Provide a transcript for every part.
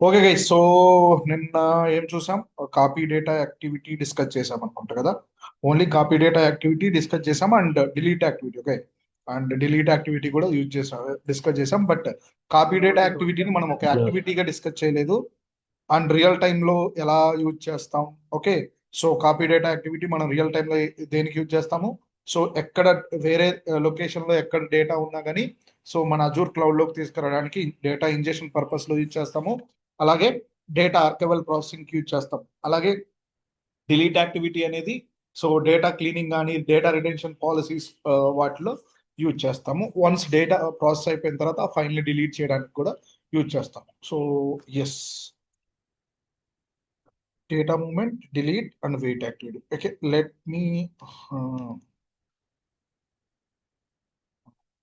Okay guys, so నిన్న ఏం చూసాం? కాపీ డేటా యాక్టివిటీ డిస్కస్ చేసాం అనుకుంటా కదా. Only copy data activity discuss చేసాం and delete activity. Okay, and delete activity కూడా యూజ్ చేసాం, డిస్కస్ చేసాం. బట్ కాపీ డేటా యాక్టివిటీని మనం ఒక యాక్టివిటీగా డిస్కస్ చేయలేదు. అండ్ రియల్ టైంలో ఎలా యూజ్ చేస్తాం? Okay, so copy data activity మనం రియల్ టైంలో దేనికి యూజ్ చేస్తాము? సో ఎక్కడ వేరే లొకేషన్లో ఎక్కడ డేటా ఉన్నా కానీ సో మన అజూర్ క్లౌడ్లోకి తీసుకురావడానికి డేటా ఇంజెక్షన్ పర్పస్లో యూజ్ చేస్తాము. అలాగే డేటా ఆర్కైవల్ ప్రాసెసింగ్ యూజ్ చేస్తాం. అలాగే డిలీట్ యాక్టివిటీ అనేది సో డేటా క్లీనింగ్ కానీ డేటా రిటెన్షన్ పాలసీస్ వాటిలో యూజ్ చేస్తాము. వన్స్ డేటా ప్రాసెస్ అయిపోయిన తర్వాత ఆ ఫైల్ని డిలీట్ చేయడానికి కూడా యూజ్ చేస్తాము. So yes, data movement, delete, and wait activity. Okay, let me.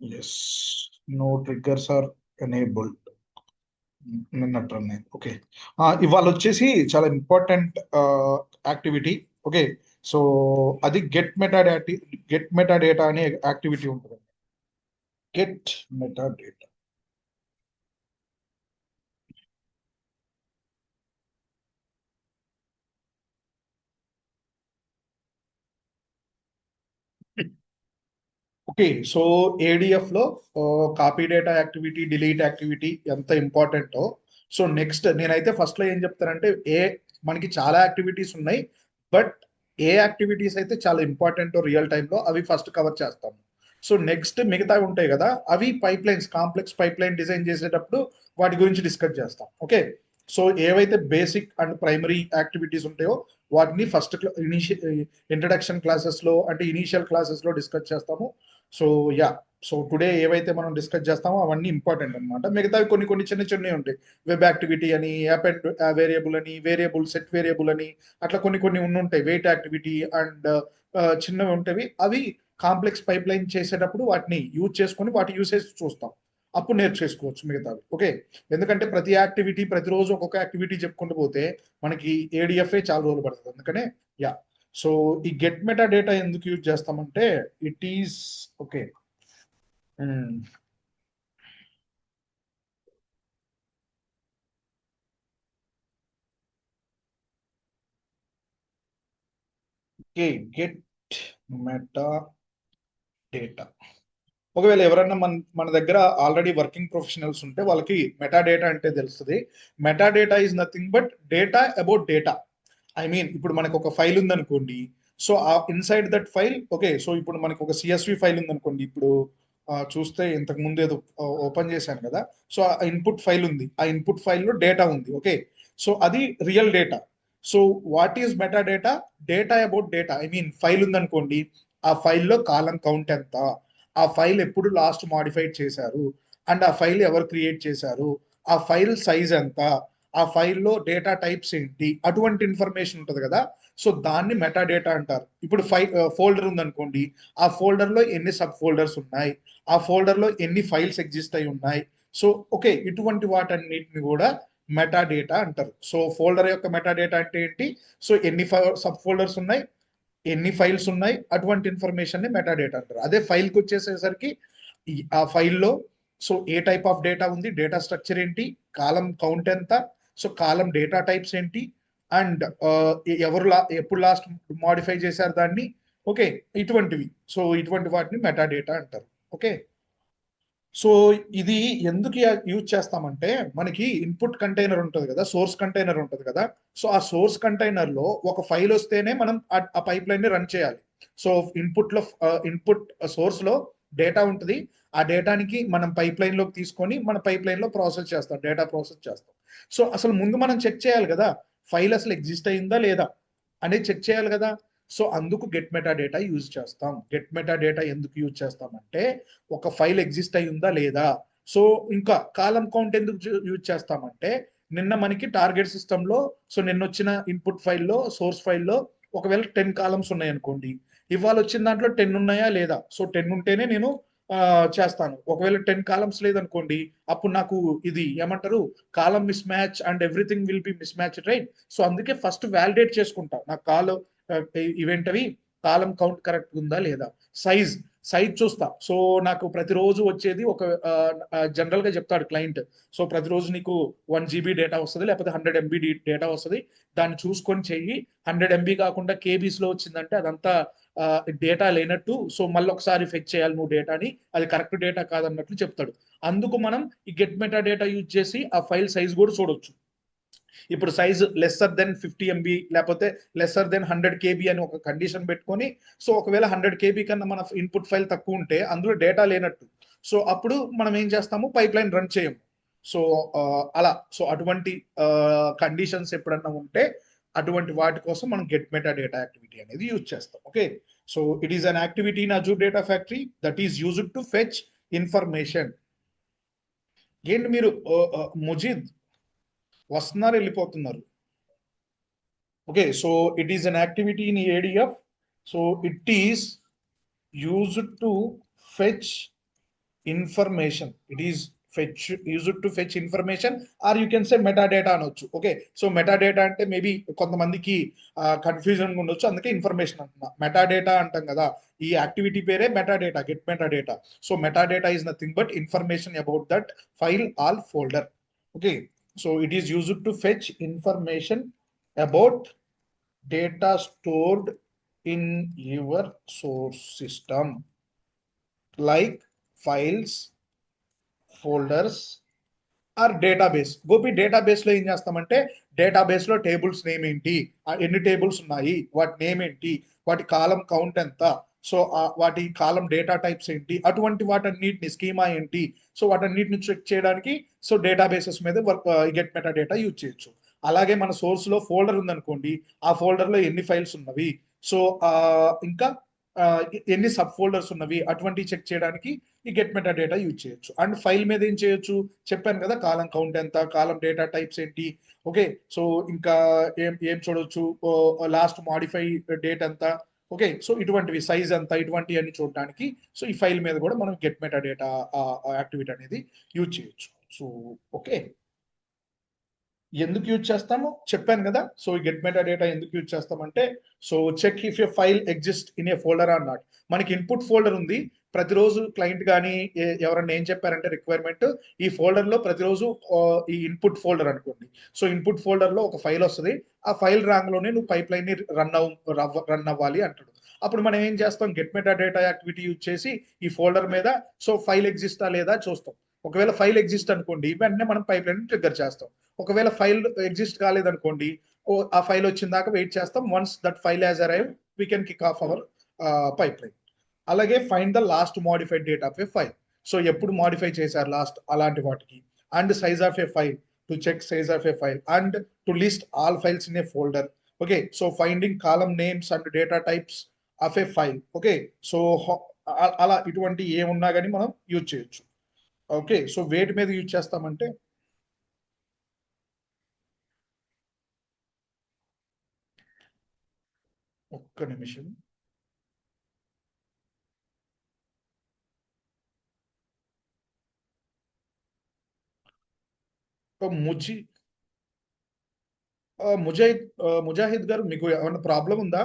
Yes, no triggers are enabled. నిన్నట్టు ఓకే, ఇవాళ వచ్చేసి చాలా ఇంపార్టెంట్ యాక్టివిటీ. ఓకే, సో అది గెట్ మెటా డేటా అనే యాక్టివిటీ ఉంటుంది. Get meta data. Okay, so ADF లో copy data activity, delete activity ఎంత ఇంపార్టెంటో, సో నెక్స్ట్ నేనైతే ఫస్ట్ లో ఏం చెప్తానంటే మనకి చాలా యాక్టివిటీస్ ఉన్నాయి. బట్ ఏ యాక్టివిటీస్ అయితే చాలా ఇంపార్టెంట్ రియల్ టైంలో అవి ఫస్ట్ కవర్ చేస్తాము. సో నెక్స్ట్ మిగతావి ఉంటాయి కదా, అవి pipe lines, complex pipe line design చేసేటప్పుడు వాటి గురించి డిస్కస్ చేస్తాం. ఓకే, సో ఏవైతే బేసిక్ అండ్ ప్రైమరీ యాక్టివిటీస్ ఉంటాయో వాటిని ఫస్ట్ ఇంట్రడక్షన్ క్లాసెస్ లో అంటే ఇనీషియల్ క్లాసెస్ లో డిస్కస్ చేస్తాము. సో యా, సో టుడే ఏవైతే మనం డిస్కస్ చేస్తామో అవన్నీ ఇంపార్టెంట్ అనమాట. మిగతావి కొన్ని కొన్ని చిన్న చిన్నవి ఉంటాయి. వెబ్ యాక్టివిటీ అని, యాప్ అండ్ వేరియబుల్ అని, వేరియబుల్ సెట్ వేరియబుల్ అని, అట్లా కొన్ని కొన్ని ఉంటాయి. వెయిట్ యాక్టివిటీ అండ్ చిన్నవి ఉంటాయి. అవి కాంప్లెక్స్ పైప్ లైన్ చేసేటప్పుడు వాటిని యూజ్ చేసుకొని వాటి యూసేజ్ చూస్తాం, అప్పుడు నేర్చేసుకోవచ్చు మిగతావి. ఓకే, ఎందుకంటే ప్రతి యాక్టివిటీ ప్రతిరోజు ఒక్కొక్క యాక్టివిటీ చెప్పుకుంటూ పోతే మనకి ఏడిఎఫ్ఏ చాలా రోజులు పడుతుంది. అందుకనే యా, సో ఈ గెట్ మెటా డేటా ఎందుకు యూజ్ చేస్తామంటే it is okay. Okay, get meta data. ఒకవేళ ఎవరైనా మన మన దగ్గర ఆల్రెడీ వర్కింగ్ ప్రొఫెషనల్స్ ఉంటే వాళ్ళకి మెటా డేటా అంటే తెలుస్తుంది. Meta data is nothing but data about data. I mean ఇప్పుడు మనకు ఒక ఫైల్ ఉందనుకోండి, సో ఆ inside that file, okay, so ఇప్పుడు మనకు ఒక సిఎస్వి ఫైల్ ఉందనుకోండి. ఇప్పుడు చూస్తే ఇంతకు ముందు ఏదో ఓపెన్ చేశాను కదా, సో ఆ ఇన్పుట్ ఫైల్ ఉంది, ఆ ఇన్పుట్ ఫైల్లో డేటా ఉంది. ఓకే, సో అది real data. So what is meta data? Data about data. I mean file ఉందనుకోండి, ఆ ఫైల్లో కాలం కౌంట్ ఎంత, ఆ ఫైల్ ఎప్పుడు లాస్ట్ మాడిఫైడ్ చేశారు, అండ్ ఆ ఫైల్ ఎవరు క్రియేట్ చేశారు, ఆ ఫైల్ సైజ్ ఎంత, ఆ ఫైల్లో డేటా టైప్స్ ఏంటి, అటువంటి ఇన్ఫర్మేషన్ ఉంటుంది కదా. సో దాన్ని మెటా డేటా అంటారు. ఇప్పుడు ఫోల్డర్ ఉందనుకోండి, ఆ ఫోల్డర్లో ఎన్ని సబ్ ఫోల్డర్స్ ఉన్నాయి, ఆ ఫోల్డర్లో ఎన్ని ఫైల్స్ ఎగ్జిస్ట్ అయి ఉన్నాయి. సో ఓకే, ఇటువంటి వాటన్నిటిని కూడా మెటా డేటా అంటారు. సో ఫోల్డర్ యొక్క మెటా డేటా అంటే ఏంటి? సో ఎన్ని సబ్ ఫోల్డర్స్ ఉన్నాయి, ఎన్ని ఫైల్స్ ఉన్నాయి, అటువంటి ఇన్ఫర్మేషన్ ని మెటా డేటా అంటారు. అదే ఫైల్కి వచ్చేసేసరికి ఆ ఫైల్లో so A type of data ఉంది, డేటా స్ట్రక్చర్ ఏంటి, కాలం కౌంట్ ఎంత, సో కాలం డేటా టైప్స్ ఏంటి, అండ్ ఎవరు ఎప్పుడు లాస్ట్ మాడిఫై చేశారు దాన్ని. ఓకే, ఇటువంటివి. సో ఇటువంటి వాటిని మెటా డేటా అంటారు. ఓకే, సో ఇది ఎందుకు యూజ్ చేస్తామంటే మనకి ఇన్పుట్ కంటైనర్ ఉంటుంది కదా, సోర్స్ కంటైనర్ ఉంటుంది కదా. సో ఆ సోర్స్ కంటైనర్ లో ఒక ఫైల్ వస్తేనే మనం ఆ పైప్ లైన్ ని రన్ చేయాలి. సో ఇన్పుట్ లో ఇన్పుట్ సోర్స్ లో డేటా ఉంటుంది. ఆ డేటానికి మనం పైప్ లైన్ లోకి తీసుకొని మన పైప్ లైన్ లో ప్రాసెస్ చేస్తాం, డేటా ప్రాసెస్ చేస్తాం. సో అసలు ముందు మనం చెక్ చేయాలి కదా, ఫైల్ అసలు ఎగ్జిస్ట్ అయిందా లేదా అనేది చెక్ చేయాలి కదా. సో అందుకు గెట్ మెటా డేటా యూజ్ చేస్తాం. గెట్ మెటా డేటా ఎందుకు యూజ్ చేస్తామంటే ఒక ఫైల్ ఎగ్జిస్ట్ అయి ఉందా లేదా. సో ఇంకా కాలం కౌంట్ ఎందుకు యూజ్ చేస్తామంటే నిన్న మనకి టార్గెట్ సిస్టమ్ లో సో నిన్న వచ్చిన ఇన్పుట్ ఫైల్లో, సోర్స్ ఫైల్లో ఒకవేళ 10 కాలమ్స్ ఉన్నాయి అనుకోండి, ఇవాళ వచ్చిన దాంట్లో 10 ఉన్నాయా లేదా. సో 10 ఉంటేనే నేను చేస్తాను. ఒకవేళ 10 కాలమ్స్ లేదనుకోండి, అప్పుడు నాకు ఇది ఏమంటారు, column mismatch and everything will be mismatch, right. So అందుకే ఫస్ట్ వ్యాలిడేట్ చేసుకుంటా నాకు ఈవెంట్ అవి కాలం కౌంట్ కరెక్ట్ ఉందా లేదా. సైజ్, సైజ్ చూస్తా. సో నాకు ప్రతిరోజు వచ్చేది ఒక జనరల్ గా చెప్తాడు క్లయింట్. సో ప్రతిరోజు నీకు 1 GB డేటా వస్తుంది, లేకపోతే 100 MB డేటా వస్తుంది. దాన్ని చూసుకొని చెయ్యి. 100 MB కాకుండా KBs లో వచ్చిందంటే అదంతా డేటా లేనట్టు. సో మళ్ళీ ఒకసారి ఫెచ్ చేయాలి నువ్వు డేటాని, అది కరెక్ట్ డేటా కాదన్నట్లు చెప్తాడు. అందుకు మనం ఈ గెట్ మెటా డేటా యూజ్ చేసి ఆ ఫైల్ సైజ్ కూడా చూడొచ్చు. ఇప్పుడు సైజ్ లెస్సర్ దెన్ 50 MB లేకపోతే లెస్సర్ దెన్ 100 KB అని ఒక కండిషన్ పెట్టుకొని, సో ఒకవేళ 100 KB కన్నా మన ఇన్పుట్ ఫైల్ తక్కువ ఉంటే అందులో డేటా లేనట్టు. సో అప్పుడు మనం ఏం చేస్తాము, పైప్ లైన్ రన్ చేయము. సో అలా సో అటువంటి కండిషన్స్ ఎప్పుడన్నా ఉంటే అటువంటి వాటి కోసం మనం గెట్ మెటా డేటా యాక్టివిటీ అనేది యూజ్ చేస్తాం. Okay, so it is an activity in Azure data factory that is used to fetch information. ఏంటి మీరు ముజీద్ వస్తున్నారు వెళ్ళిపోతున్నారు? Okay, so it is an activity in ADF. So it is used to fetch information. It is used to fetch information, or you can say metadata అనొచ్చు. Okay, so metadata అంటే maybe కొంతమందికి confusion ఉండొచ్చు, అందుకే information అంటున్నా. Metadata అంటాం కదా, ఈ activity పేరే metadata, get metadata. So metadata is nothing but information about that file or folder. Okay, so it is used to fetch information about data stored in your source system like files, folders or database. Gopi database లో ఏం చేస్తామంటే, database లో tables name ఏంటి, ఎన్ని tables ఉన్నాయి, వాటి name ఏంటి, వాటి కాలం కౌంట్ ఎంత, సో వాటి కాలం డేటా టైప్స్ ఏంటి, అటువంటి వాటన్నిటిని స్కీమా ఏంటి, సో వాటన్నిటిని చెక్ చేయడానికి సో డేటాబేసెస్ మీద గెట్ మెటా డేటా యూజ్ చేయొచ్చు. అలాగే మన సోర్స్ లో ఫోల్డర్ ఉందనుకోండి, ఆ ఫోల్డర్ లో ఎన్ని ఫైల్స్ ఉన్నవి, సో ఇంకా ఎన్ని సబ్ ఫోల్డర్స్ ఉన్నవి, అటువంటి చెక్ చేయడానికి ఈ గెట్ మెటా డేటా యూజ్ చేయొచ్చు. అండ్ ఫైల్ మీద ఏం చేయొచ్చు చెప్పాను కదా, కాలం కౌంట్ ఎంత, కాలం డేటా టైప్స్ ఏంటి. ఓకే, సో ఇంకా ఏం ఏం చూడొచ్చు, లాస్ట్ మాడిఫై డేట్ ఎంత. ఓకే, సో ఇటువంటివి సైజ్ ఎంత, ఇటువంటివి అన్ని చూడడానికి సో ఈ ఫైల్ మీద కూడా మనం గెట్ మెటా డేటా యాక్టివిటీ అనేది యూజ్ చేయొచ్చు. సో ఓకే, ఎందుకు యూజ్ చేస్తామో చెప్పాను కదా. సో ఈ గెట్ మెటా డేటా ఎందుకు యూజ్ చేస్తామంటే, so check if a file exist in a folder or not. మనకి ఇన్పుట్ ఫోల్డర్ ఉంది, ప్రతిరోజు క్లయింట్ కానీ ఎవరన్నా ఏం చెప్పారంటే రిక్వైర్మెంట్, ఈ ఫోల్డర్ లో ప్రతిరోజు ఈ ఇన్పుట్ ఫోల్డర్ అనుకోండి, సో ఇన్పుట్ ఫోల్డర్ లో ఒక ఫైల్ వస్తుంది, ఆ ఫైల్ రాంగ్లోనే నువ్వు పైప్ లైన్ ని రన్ అవ్వాలి అంటాడు. అప్పుడు మనం ఏం చేస్తాం, get meta data activity use చేసి ఈ ఫోల్డర్ మీద సో ఫైల్ ఎగ్జిస్టా లేదా చూస్తాం. ఒకవేళ ఫైల్ ఎగ్జిస్ట్ అనుకోండి, వెంటనే మనం పైప్ లైన్ ట్రిగ్గర్ చేస్తాం. ఒకవేళ ఫైల్ ఎగ్జిస్ట్ కాలేదనుకోండి, ఆ ఫైల్ వచ్చిన దాకా వెయిట్ చేస్తాం. Once that file has arrived we can kick off our pipeline. అలాగే find the last modified date of a file. So ఎప్పుడు మోడిఫై చేశారు లాస్ట్, అలాంటి వాటికి. And size of a file, to check size of a file and to list all files in a folder. Okay, so finding column names and data types of a file. Okay, so అలా ఇటువంటి ఏమున్నా కానీ మనం use చేయొచ్చు. Okay, so వేటి మీద use చేస్తామంటే, ఒక్క నిమిషం, ముజి ముజాహిద్ గారు, మీకు ఏమన్నా ప్రాబ్లం ఉందా?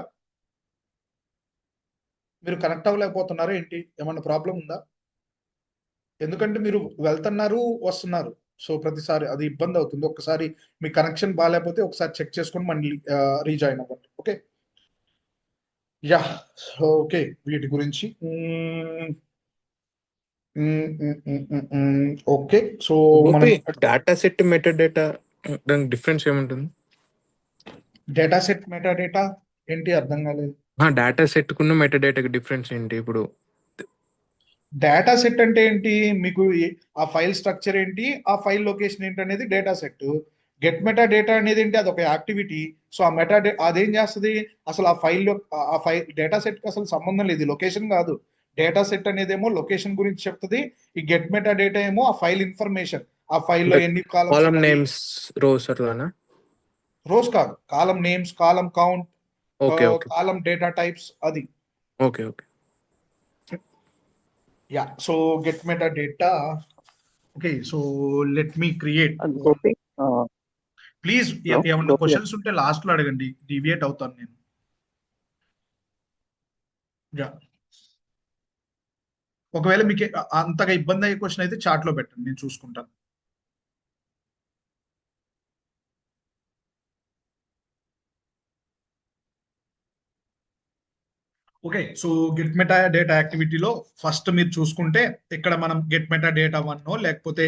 మీరు కనెక్ట్ అవ్వలేకపోతున్నారా ఏంటి? ఏమన్నా ప్రాబ్లం ఉందా? ఎందుకంటే మీరు వెళ్తున్నారు వస్తున్నారు, సో ప్రతిసారి అది ఇబ్బంది అవుతుంది. ఒకసారి మీ కనెక్షన్ బాగాలేకపోతే ఒకసారి చెక్ చేసుకొని మళ్ళీ రీజాయిన్ అవ్వండి. ఓకే, యా, ఓకే, వీటి గురించి ఓకే. సో మనం డేటా సెట్ మెటా డేటా దానికి డిఫరెన్స్ ఏముంటుంది? డేటా సెట్ మెటా డేటా ఏంటి అర్థం కాలేదు. డేటా సెట్ కున్న మెటా డేటాకి డిఫరెన్స్ ఏంటి? ఇప్పుడు డేటా సెట్ అంటే ఏంటి, మీకు ఆ ఫైల్ స్ట్రక్చర్ ఏంటి, ఆ ఫైల్ లొకేషన్ ఏంటి అనేది data set. Get meta data అనేది ఏంటి, అదొక యాక్టివిటీ. సో ఆ మెటా అదేం చేస్తుంది, అసలు ఆ ఫైల్ డేటా సెట్ కి అసలు సంబంధం లేదు, లొకేషన్ కాదు. డేటా సెట్ అనేది ఏమో లొకేషన్ గురించి చెప్తుంది, ఈ గెట్ మెటా డేటా ఏమో ఆ ఫైల్ ఇన్ఫర్మేషన్, ఆ ఫైల్లో ఎన్ని కాలం నేమ్స్, రోస్ అట్లానా? రోస్ కాదు, column names, column count, okay okay, column data types, అది. Okay okay, yeah, so get meta data. Okay, so let me create. Gopi, please ఏమన్నా questions ఉంటే లాస్ట్ లో అడగండి, డివియేట్ అవుతాను నేను. యా, ఒకవేళ మీకు అంతగా ఇబ్బంది అయ్యే క్వశ్చన్ అయితే చాట్ లో పెట్టండి, నేను చూసుకుంటాను. Okay, so get meta data యాక్టివిటీలో ఫస్ట్ మీరు చూసుకుంటే ఇక్కడ మనం గెట్ మెటా డేటా వన్ లేకపోతే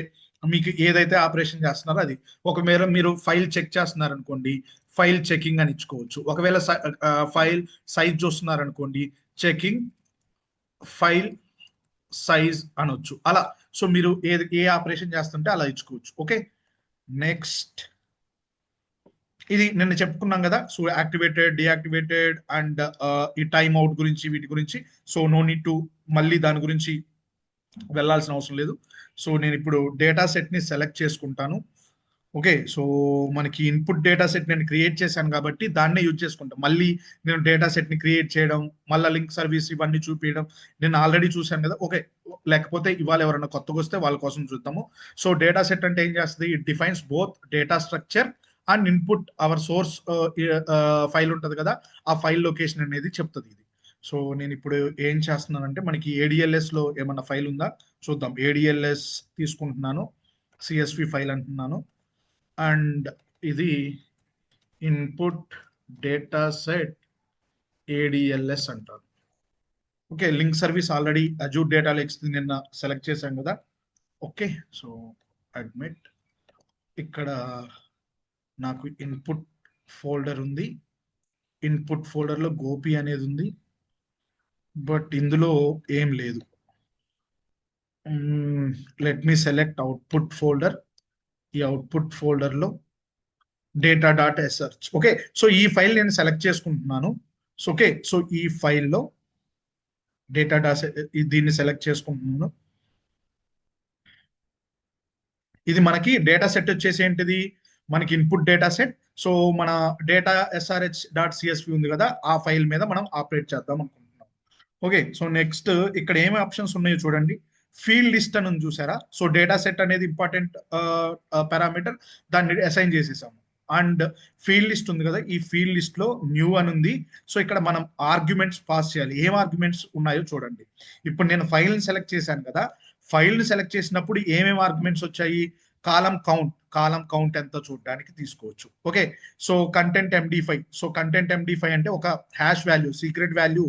మీకు ఏదైతే ఆపరేషన్ చేస్తున్నారో అది. ఒకవేళ మీరు ఫైల్ చెక్ చేస్తున్నారు అనుకోండి, ఫైల్ చెకింగ్ అని ఇచ్చుకోవచ్చు. ఒకవేళ ఫైల్ సైజ్ చూస్తున్నారు అనుకోండి, చెకింగ్ ఫైల్ సైజ్ అనొచ్చు అలా. సో మీరు ఏ ఆపరేషన్ చేస్తుంటే అలా ఇచ్చుకోవచ్చు. ఓకే, నెక్స్ట్ ఇది నిన్న చెప్పుకున్నాం కదా. సో యాక్టివేటెడ్, డియాక్టివేటెడ్ అండ్ ఈ టైమ్ అవుట్ గురించి, వీటి గురించి. సో నో నీడ్ టు మళ్ళీ దాని గురించి వెళ్ళాల్సిన అవసరం లేదు. సో నేను ఇప్పుడు డేటా సెట్ ని సెలెక్ట్ చేసుకుంటాను. ఓకే, సో మనకి ఇన్పుట్ డేటా సెట్ నేను క్రియేట్ చేశాను కాబట్టి దాన్నే యూజ్ చేసుకుంటాను. మళ్ళీ నేను డేటా సెట్ ని క్రియేట్ చేయడం, మళ్ళీ లింక్ సర్వీస్ ఇవన్నీ చూపించడం నేను ఆల్రెడీ చూశాను కదా. ఓకే, లేకపోతే ఇవాళ ఎవరైనా కొత్తగా వస్తే వాళ్ళ కోసం చూద్దాము. సో డేటా సెట్ అంటే ఏం చేస్తుంది? It defines both data structure and input our source file ఉంటుంది కదా, ఆ ఫైల్ లొకేషన్ అనేది చెప్తుంది ఇది. సో నేను ఇప్పుడు ఏం చేస్తున్నానంటే మనకి ఏడిఎల్ఎస్ లో ఏమన్నా ఫైల్ ఉందా చూద్దాం. ఏడిఎల్ఎస్ తీసుకుంటున్నాను, సిఎస్వి ఫైల్ అంటున్నాను, అండ్ ఇది ఇన్పుట్ డేటా సెట్ ఏడిఎల్ఎస్ అంటారు. Okay, link service already Azure data lakes నిన్న సెలెక్ట్ చేశాం కదా. ఓకే, సో అడ్మిట్ ఇక్కడ నాకు ఇన్పుట్ ఫోల్డర్ ఉంది. ఇన్పుట్ ఫోల్డర్ లో గోపి అనేది ఉంది, బట్ ఇందులో ఏం లేదు. Let me select output folder. ఈ అవుట్పుట్ ఫోల్డర్ లో డేటా డాట్ ఎస్ఆర్చ్. ఓకే, సో ఈ ఫైల్ నేను సెలెక్ట్ చేసుకుంటున్నాను. సో ఓకే, సో ఈ ఫైల్లో డేటా డాట్ దీన్ని సెలెక్ట్ చేసుకుంటున్నాను. ఇది మనకి డేటా సెట్ వచ్చేసి ఏంటిది? మనకి ఇన్పుట్ డేటా సెట్. సో మన డేటా ఎస్ఆర్హెచ్ డాట్ సిఎస్వి ఉంది కదా, ఆ ఫైల్ మీద మనం ఆపరేట్ చేద్దాం అనుకుంటున్నాం. ఓకే, సో నెక్స్ట్ ఇక్కడ ఏమి ఆప్షన్స్ ఉన్నాయో చూడండి. ఫీల్డ్ లిస్ట్ అని ఉంది చూసారా? సో డేటా సెట్ అనేది ఇంపార్టెంట్ పారామీటర్, దాన్ని అసైన్ చేసేసాము. అండ్ ఫీల్డ్ లిస్ట్ ఉంది కదా, ఈ ఫీల్డ్ లిస్ట్ లో న్యూ అని ఉంది. సో ఇక్కడ మనం ఆర్గ్యుమెంట్స్ పాస్ చేయాలి. ఏం ఆర్గ్యుమెంట్స్ ఉన్నాయో చూడండి. ఇప్పుడు నేను ఫైల్ ని సెలెక్ట్ చేశాను కదా, ఫైల్ ని సెలెక్ట్ చేసినప్పుడు ఏమేమి ఆర్గ్యుమెంట్స్ వచ్చాయి? కాలం కౌంట్ ఎంత చూడడానికి తీసుకోవచ్చు. Okay, so content MD5. So content MD5 అంటే ఒక hash value, secret value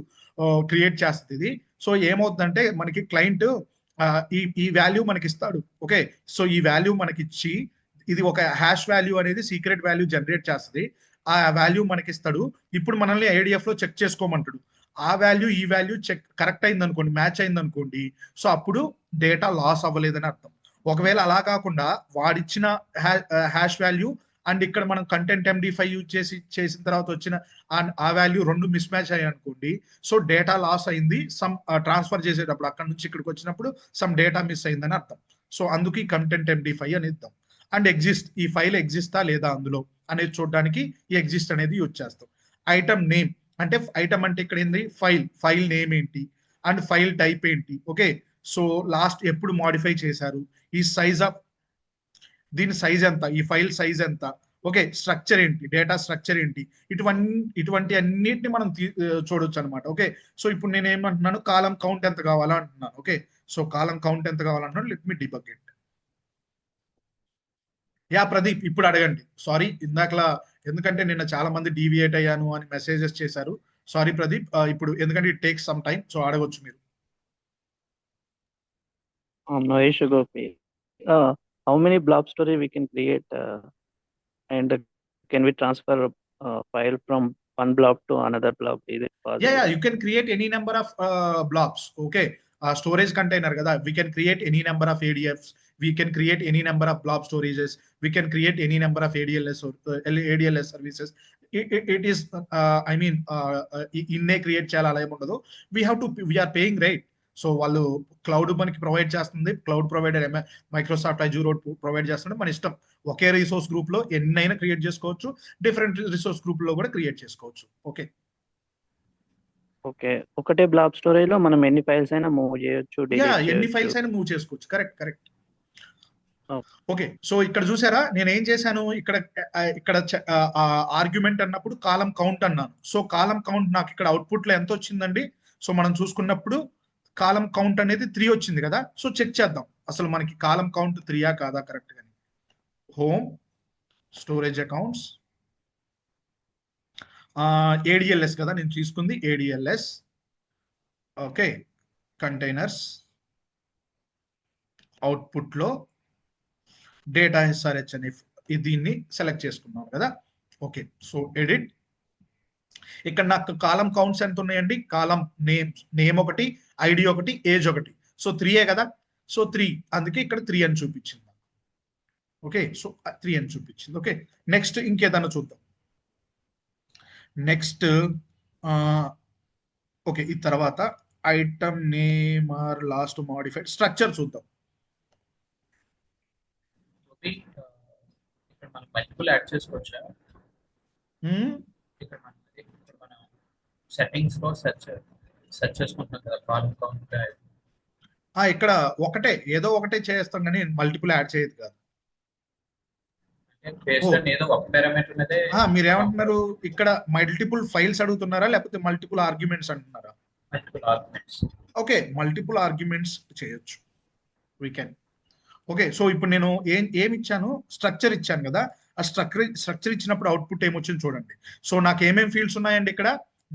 create చేస్తుంది ఇది. సో ఏమవుతుందంటే మనకి క్లయింట్ ఈ వాల్యూ మనకి ఇస్తాడు. ఓకే, సో ఈ వాల్యూ మనకి ఇచ్చి ఇది ఒక హ్యాష్ వాల్యూ అనేది సీక్రెట్ వాల్యూ జనరేట్ చేస్తుంది. ఆ వాల్యూ మనకి ఇస్తాడు. ఇప్పుడు మనల్ని ఐడిఎఫ్ లో చెక్ చేసుకోమంటాడు. ఆ వాల్యూ ఈ వాల్యూ చెక్ కరెక్ట్ అయింది అనుకోండి, మ్యాచ్ అయింది అనుకోండి, సో అప్పుడు డేటా లాస్ అవ్వలేదని అర్థం. ఒకవేళ అలా కాకుండా వాడిచ్చిన హ్యాష్ వాల్యూ అండ్ ఇక్కడ మనం కంటెంట్ MD5 యూజ్ చేసిన తర్వాత వచ్చిన ఆ వాల్యూ రెండు మిస్ మ్యాచ్ అయ్యాయి అనుకోండి, సో డేటా లాస్ అయింది. సమ్ ట్రాన్స్ఫర్ చేసేటప్పుడు అక్కడ నుంచి ఇక్కడికి వచ్చినప్పుడు సమ్ డేటా మిస్ అయిందని అర్థం. సో అందుకు ఈ కంటెంట్ MD5 అని ఇద్దాం. అండ్ ఎగ్జిస్ట్, ఈ ఫైల్ ఎగ్జిస్టా లేదా అందులో అనేది చూడడానికి ఈ ఎగ్జిస్ట్ అనేది యూజ్ చేస్తాం. ఐటమ్ నేమ్ అంటే, ఐటమ్ అంటే ఇక్కడ ఏంది? ఫైల్ నేమ్ ఏంటి అండ్ ఫైల్ టైప్ ఏంటి. ఓకే, సో లాస్ట్ ఎప్పుడు మాడిఫై చేశారు, ఈ సైజ్ ఆఫ్ దీని సైజ్ ఎంత, ఈ ఫైల్ సైజ్ ఎంత. ఓకే, స్ట్రక్చర్ ఏంటి, డేటా స్ట్రక్చర్ ఏంటి, ఇటువంటి అన్నిటిని మనం చూడొచ్చు అనమాట. ఓకే, సో ఇప్పుడు నేను ఏమంటున్నాను? కాలం కౌంట్ ఎంత కావాలా అంటున్నాను. ఓకే, సో కాలం కౌంట్ ఎంత కావాలంటున్నాను. Let me debug it. Yeah Pradeep, ఇప్పుడు అడగండి. సారీ ఇందాకలా, ఎందుకంటే నిన్న చాలా మంది డీవియేట్ అయ్యాను అని మెసేజెస్ చేశారు. సారీ ప్రదీప్, ఇప్పుడు ఎందుకంటే it takes some time, so అడగొచ్చు మీరు. No issue, Gopi. How many blob story we can create, and can we transfer file from one blob to another blob? Is it possible? Yeah, you can create any number of blobs. Okay, storage container kada, we can create any number of ADFs, we can create any number of blob storages, we can create any number of ADLS or ADLS services. It is I mean inne create చేయాలి అలా ఏమి ఉండదు. we are paying, right? So వాళ్ళు cloud మనకి provide చేస్తుంది, cloud provider Microsoft Azure provide చేస్తుంది. మన ఇష్టం, ఒకే రిసోర్స్ గ్రూప్ లో ఎన్నైనా క్రియేట్ చేసుకోవచ్చు, డిఫరెంట్ రిసోర్స్ గ్రూప్ లో కూడా క్రియేట్ చేసుకోవచ్చు. ఓకే, ఓకే, ఒకటే బ్లాబ్ స్టోరేజ్ లో మనం ఎన్ని ఫైల్స్ అయినా మూవ్ చేయొచ్చు, ఎన్ని ఫైల్స్ అయినా మూవ్ చేసుకోవచ్చు. కరెక్ట్. ఓకే, సో ఇక్కడ చూసారా నేను ఏం చేశాను? ఇక్కడ ఆర్గ్యుమెంట్ అన్నప్పుడు కాలం కౌంట్ అన్నాను. సో కాలం కౌంట్ నాకు ఇక్కడ అవుట్పుట్ లో ఎంత వచ్చిందండి? సో మనం చూసుకున్నప్పుడు కాలం కౌంట్ అనేది 3 వచ్చింది కదా. సో చెక్ చేద్దాం అసలు మనకి కాలం కౌంట్ 3 కాదా కరెక్ట్ గా. హోమ్, స్టోరేజ్ అకౌంట్స్, ఏడిఎల్ఎస్ కదా నేను తీసుకుంది, ఏడిఎల్ఎస్. ఓకే, కంటైనర్స్, అవుట్పుట్ లో డేటా ఎస్ఆర్హెచ్ అని దీన్ని సెలెక్ట్ చేసుకున్నాం కదా. Okay, so edit. ఇక్కడ నాకు కాలం కౌంట్స్ ఎంత ఉన్నాయండి? కాలం నేమ్ ఒకటి, ఐడి ఒకటి, ఏజ్ ఒకటి. సో 3 కదా. సో 3, అందుకే ఇక్కడ 3 అని చూపించింది. ఓకే, సో 3 అని చూపించింది. ఓకే, నెక్స్ట్ ఇంకేదన్నా చూద్దాం. నెక్స్ట్ ఓకే, ఈ తర్వాత item name or last modified structure చూద్దాం. ఇక్కడ మనం మల్టిపుల్ యాడ్ చేసుకోవచ్చా? ఇక్కడ మనం సెట్టింగ్స్ లో సెర్చ్ చేసుకుంటున్నాం కదా, కాలం కౌంట్. ఇక్కడ ఒకటే ఏదో ఒకటే చేస్తాం కానీ మల్టిపుల్ యాడ్ చేయదు కాదు. ఏదో ఒక పారామీటర్ మీదే మీరు ఏమంటున్నారు? ఇక్కడ మల్టిపుల్ ఫైల్స్ అడుగుతున్నారా లేకపోతే మల్టిపుల్ ఆర్గ్యుమెంట్స్ అంటున్నారా? Multiple arguments. Okay, multiple arguments చేయొచ్చు, వీ కెన్. ఓకే, సో ఇప్పుడు నేను ఏమి ఇచ్చాను? స్ట్రక్చర్ ఇచ్చాను కదా. ఆ స్ట్రక్చర్ ఇచ్చినప్పుడు అవుట్పుట్ ఏమొచ్చింది చూడండి. సో నాకు ఏమేమి ఫీల్డ్స్ ఉన్నాయండి ఇక్కడ?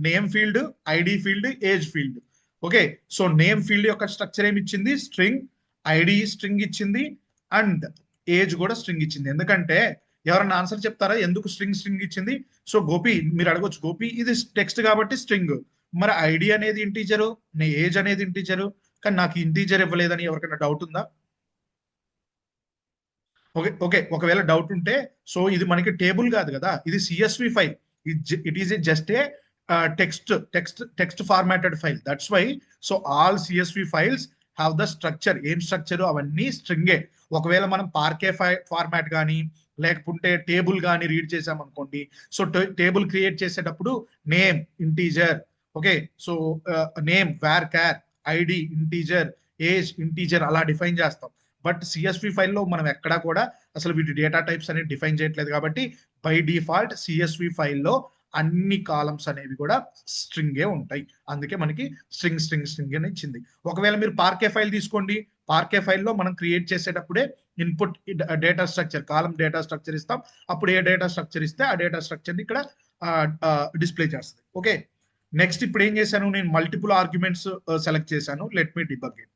Name field, ID field, age field. Okay, so name field యొక్క స్ట్రక్చర్ ఏమి ఇచ్చింది? స్ట్రింగ్. ఐడి స్ట్రింగ్ ఇచ్చింది అండ్ ఏజ్ కూడా స్ట్రింగ్ ఇచ్చింది. ఎందుకంటే ఎవరన్నా ఆన్సర్ చెప్తారా ఎందుకు స్ట్రింగ్ ఇచ్చింది? సో గోపి మీరు అడగొచ్చు, గోపి ఇది టెక్స్ట్ కాబట్టి స్ట్రింగ్, మరి ఐడి అనేది ఇంటీజరు, ఏజ్ అనేది ఇంటీజరు, కానీ నాకు ఇంటీజర్ ఇవ్వలేదని ఎవరికైనా డౌట్ ఉందా? ఓకే ఓకే, ఒకవేళ డౌట్ ఉంటే, సో ఇది మనకి టేబుల్ కాదు కదా, ఇది CSV file. It is just a text formatted file. That's why so all CSV files have the structure. ఏం స్ట్రక్చర్? అవన్నీ స్ట్రింగే. ఒకవేళ మనం పార్కే ఫార్మాట్ కానీ లేకపోతే టేబుల్ కానీ రీడ్ చేసామనుకోండి, సో టేబుల్ క్రియేట్ చేసేటప్పుడు name integer, okay, so name varchar, ID integer, age integer అలా డిఫైన్ చేస్తాం. బట్ సిఎస్వి ఫైల్లో మనం ఎక్కడా కూడా అసలు వీటి డేటా టైప్స్ అనేది డిఫైన్ చేయట్లేదు కాబట్టి బై డిఫాల్ట్ సిఎస్వి ఫైల్లో అన్ని కాలమ్స్ అనేవి కూడా స్ట్రింగే ఉంటాయి. అందుకే మనకి స్ట్రింగ్ అని ఇచ్చింది. ఒకవేళ మీరు పార్కే ఫైల్ తీసుకోండి, పార్కే ఫైల్లో మనం క్రియేట్ చేసేటప్పుడే ఇన్పుట్ డేటా స్ట్రక్చర్, కాలం డేటా స్ట్రక్చర్ ఇస్తాం. అప్పుడు ఏ డేటా స్ట్రక్చర్ ఇస్తే ఆ డేటా స్ట్రక్చర్ని ఇక్కడ డిస్ప్లే చేస్తుంది. ఓకే, నెక్స్ట్ ఇప్పుడు ఏం చేశాను? నేను మల్టిపుల్ ఆర్గ్యుమెంట్స్ సెలెక్ట్ చేశాను. Let me debug it.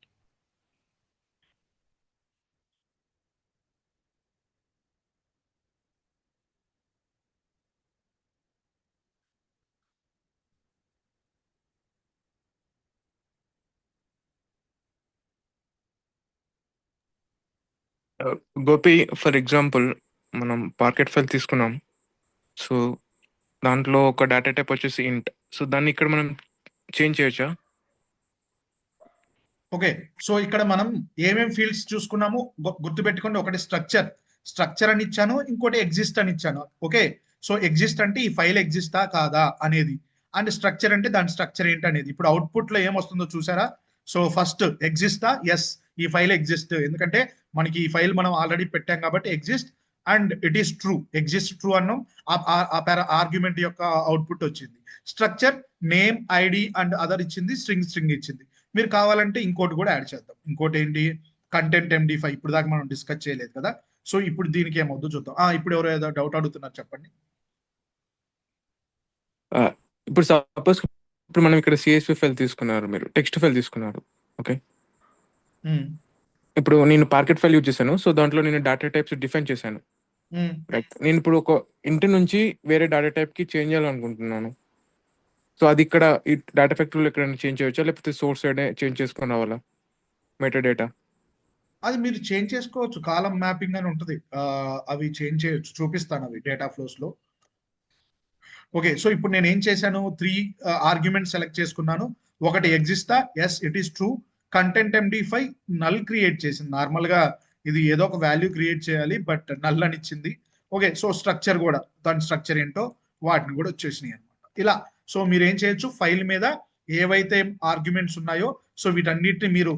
Gopi for example మనం పార్కెట్ ఫైల్ తీసుకున్నాం. సో దాంట్లో ఒక డేటా టైప్ వచ్చేసి ఇంట్. సో దాన్ని ఇక్కడ మనం చేంజ్ చేయొచ్చా? ఓకే, సో ఇక్కడ మనం ఏమేం ఫీల్డ్స్ చూసుకున్నాము గుర్తుపెట్టుకోండి. ఒకటి స్ట్రక్చర్ అని ఇచ్చాను, ఇంకోటి ఎగ్జిస్ట్ అని ఇచ్చాను. ఓకే, సో ఎగ్జిస్ట్ అంటే ఈ ఫైల్ ఎగ్జిస్టా కాదా అనేది, అండ్ స్ట్రక్చర్ అంటే దాని స్ట్రక్చర్ ఏంటి అనేది. ఇప్పుడు అవుట్పుట్ లో ఏమొస్తుందో చూసారా? సో ఫస్ట్ ఎగ్జిస్టా, ఎస్ ఈ ఫైల్ ఎగ్జిస్ట్, ఎందుకంటే మనకి ఈ ఫైల్ మనం ఆల్రెడీ పెట్టాం కాబట్టి exist, and it is true, exist true అన్నాం. ఆర్గ్యుమెంట్ యొక్క అవుట్పుట్ వచ్చింది. Structure name, ID and other ఇచ్చింది, స్ట్రింగ్ ఇచ్చింది. మీరు కావాలంటే ఇంకోటి కూడా యాడ్ చేద్దాం. ఇంకోటి ఏంటి? Content MD5. ఇప్పుడు దాకా మనం డిస్కస్ చేయలేదు కదా, సో ఇప్పుడు దీనికి ఏమవుతుందో చూద్దాం. ఇప్పుడు ఎవరు ఏదో డౌట్ అడుగుతున్నారు, చెప్పండి. ఇప్పుడు సపోజ్ ఇప్పుడు మనం ఇక్కడ CSV ఫైల్ తీసుకున్నారు, మీరు టెక్స్ట్ ఫైల్ తీసుకున్నారు. ఓకే, ఇప్పుడు నేను పార్కెట్ ఫైల్ యూజ్ చేశాను. సో దాంట్లో నేను డేటా టైప్స్ డిఫైన్ చేశాను. రైట్, నేను ఇప్పుడు ఒక ఇంటి నుంచి వేరే డేటా టైప్ కి చేంజ్ చేయాలనుకుంటున్నాను. సో అది ఇక్కడ ఈ డేటా ఫ్యాక్టరీలో ఇక్కడ చేంజ్ చేయవచ్చా, లేకపోతే సోర్స్ సైడ్ చేంజ్ చేసుకుని రావాలా మెటా డేటా? అది మీరు చేంజ్ చేసుకోవచ్చు. కాలం మ్యాపింగ్ అని ఉంటుంది, అవి చేంజ్ చేయొచ్చు. చూపిస్తాను అవి డేటా ఫ్లోస్ లో. ఓకే, సో ఇప్పుడు నేను ఏం చేశాను? 3 ఆర్గ్యుమెంట్ సెలెక్ట్ చేసుకున్నాను. ఒకటి ఎగ్జిస్టా, yes it is true. Content MD5 null create చేసింది. నార్మల్ గా ఇది ఏదో ఒక వాల్యూ క్రియేట్ చేయాలి, బట్ నల్ అని ఇచ్చింది. ఓకే, సో స్ట్రక్చర్ కూడా, దాని స్ట్రక్చర్ ఏంటో వాటిని కూడా వచ్చేసినాయి అనమాట. ఇలా సో మీరు ఏం చేయొచ్చు? ఫైల్ మీద ఏవైతే ఆర్గ్యుమెంట్స్ ఉన్నాయో, సో వీటన్నిటిని మీరు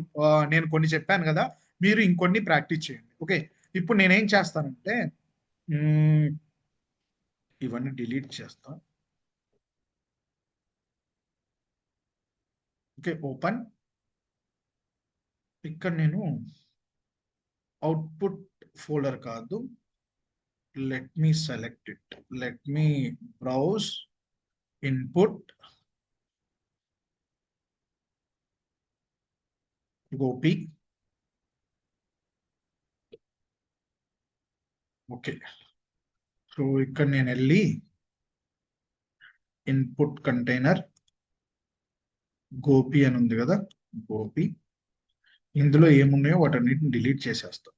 నేను కొన్ని చెప్పాను కదా, మీరు ఇంకొన్ని ప్రాక్టీస్ చేయండి. ఓకే, ఇప్పుడు నేనేం చేస్తానంటే ఇవన్నీ డిలీట్ చేస్తా. Okay, open. ఇక్కడ నేను అవుట్పుట్ ఫోల్డర్ కాదు, let me select it, let me browse input gopi. Okay, so ఇక్కడ నేను వెళ్ళి ఇన్పుట్ కంటైనర్ గోపి అని ఉంది కదా, గోపి, ఇందులో ఏమున్నాయో వాటన్నిటిని డిలీట్ చేసేస్తాం.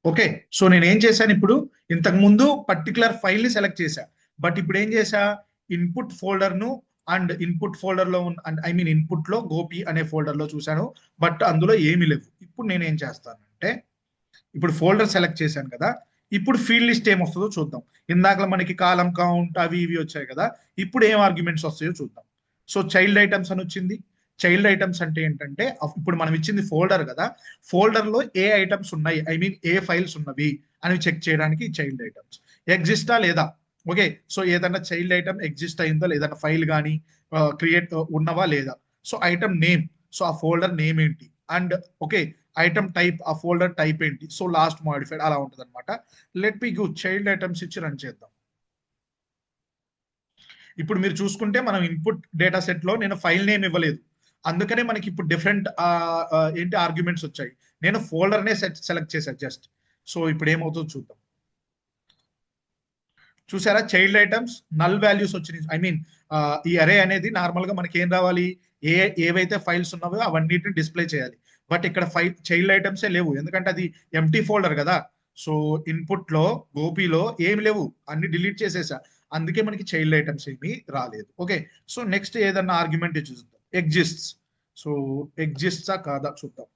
ఓకే, సో నేను ఏం చేశాను, ఇప్పుడు ఇంతకు ముందు పర్టికులర్ ఫైల్ ని సెలెక్ట్ చేశా, బట్ ఇప్పుడు ఏం చేశా, ఇన్పుట్ ఫోల్డర్ ను అండ్ ఇన్పుట్ ఫోల్డర్ లో ఐ మీన్ ఇన్పుట్ లో గోపి అనే ఫోల్డర్ లో చూశాను, బట్ అందులో ఏమీ లేవు. ఇప్పుడు నేను ఏం చేస్తానంటే, ఇప్పుడు ఫోల్డర్ సెలెక్ట్ చేశాను కదా, ఇప్పుడు ఫీల్డ్ లిస్ట్ ఏమొస్తుందో చూద్దాం. ఇందాక మనకి కాలం కౌంట్ అవి ఇవి వచ్చాయి కదా, ఇప్పుడు ఏం ఆర్గ్యుమెంట్స్ వస్తాయో చూద్దాం. సో చైల్డ్ ఐటమ్స్ అని వచ్చింది. చైల్డ్ ఐటమ్స్ అంటే ఏంటంటే, ఇప్పుడు మనం ఇచ్చింది ఫోల్డర్ కదా, ఫోల్డర్ లో ఏ ఐటమ్స్ ఉన్నాయి, ఐ మీన్ ఏ ఫైల్స్ ఉన్నవి అని చెక్ చేయడానికి చైల్డ్ ఐటమ్స్. ఎగ్జిస్టా లేదా, ఓకే, సో ఏదైనా చైల్డ్ ఐటమ్ ఎగ్జిస్ట్ అయిందో, ఏదైనా ఫైల్ కానీ క్రియేట్ ఉన్నవా లేదా. సో ఐటమ్ నేమ్, సో ఆ ఫోల్డర్ నేమ్ ఏంటి, అండ్ ఓకే ఐటమ్ టైప్, ఆ ఫోల్డర్ టైప్ ఏంటి, సో లాస్ట్ మాడిఫైడ్ అలా ఉంటుంది అనమాట. Let me give child items ఇచ్చి రన్ చేద్దాం. ఇప్పుడు మీరు చూసుకుంటే మనం ఇన్పుట్ డేటా సెట్ లో నేను ఫైల్ నేమ్ ఇవ్వలేదు, అందుకనే మనకి ఇప్పుడు డిఫరెంట్ ఏంటి ఆర్గ్యుమెంట్స్ వచ్చాయి. నేను ఫోల్డర్ నే సెలెక్ట్ చేశాను జస్ట్. సో ఇప్పుడు ఏమవుతుందో చూద్దాం. చూసారా, చైల్డ్ ఐటమ్స్ నల్ వాల్యూస్ వచ్చినాయి. ఐ మీన్ ఈ అరే అనేది నార్మల్ గా మనకి ఏం రావాలి, ఏవైతే ఫైల్స్ ఉన్నావో అవన్నిటిని డిస్ప్లే చేయాలి. బట్ ఇక్కడ చైల్డ్ ఐటమ్స్ లేవు, ఎందుకంటే అది ఎంటీ ఫోల్డర్ కదా. సో ఇన్పుట్ లో గోపిలో ఏమి లేవు, అన్ని డిలీట్ చేసేసా, అందుకే మనకి చైల్డ్ ఐటమ్స్ ఏమీ రాలేదు. ఓకే, సో నెక్స్ట్ ఏదన్నా ఆర్గ్యుమెంట్ చూద్దాం. ఎగ్జిస్ట్స్, సో ఎగ్జిస్ట్సా కాదా చూద్దాం.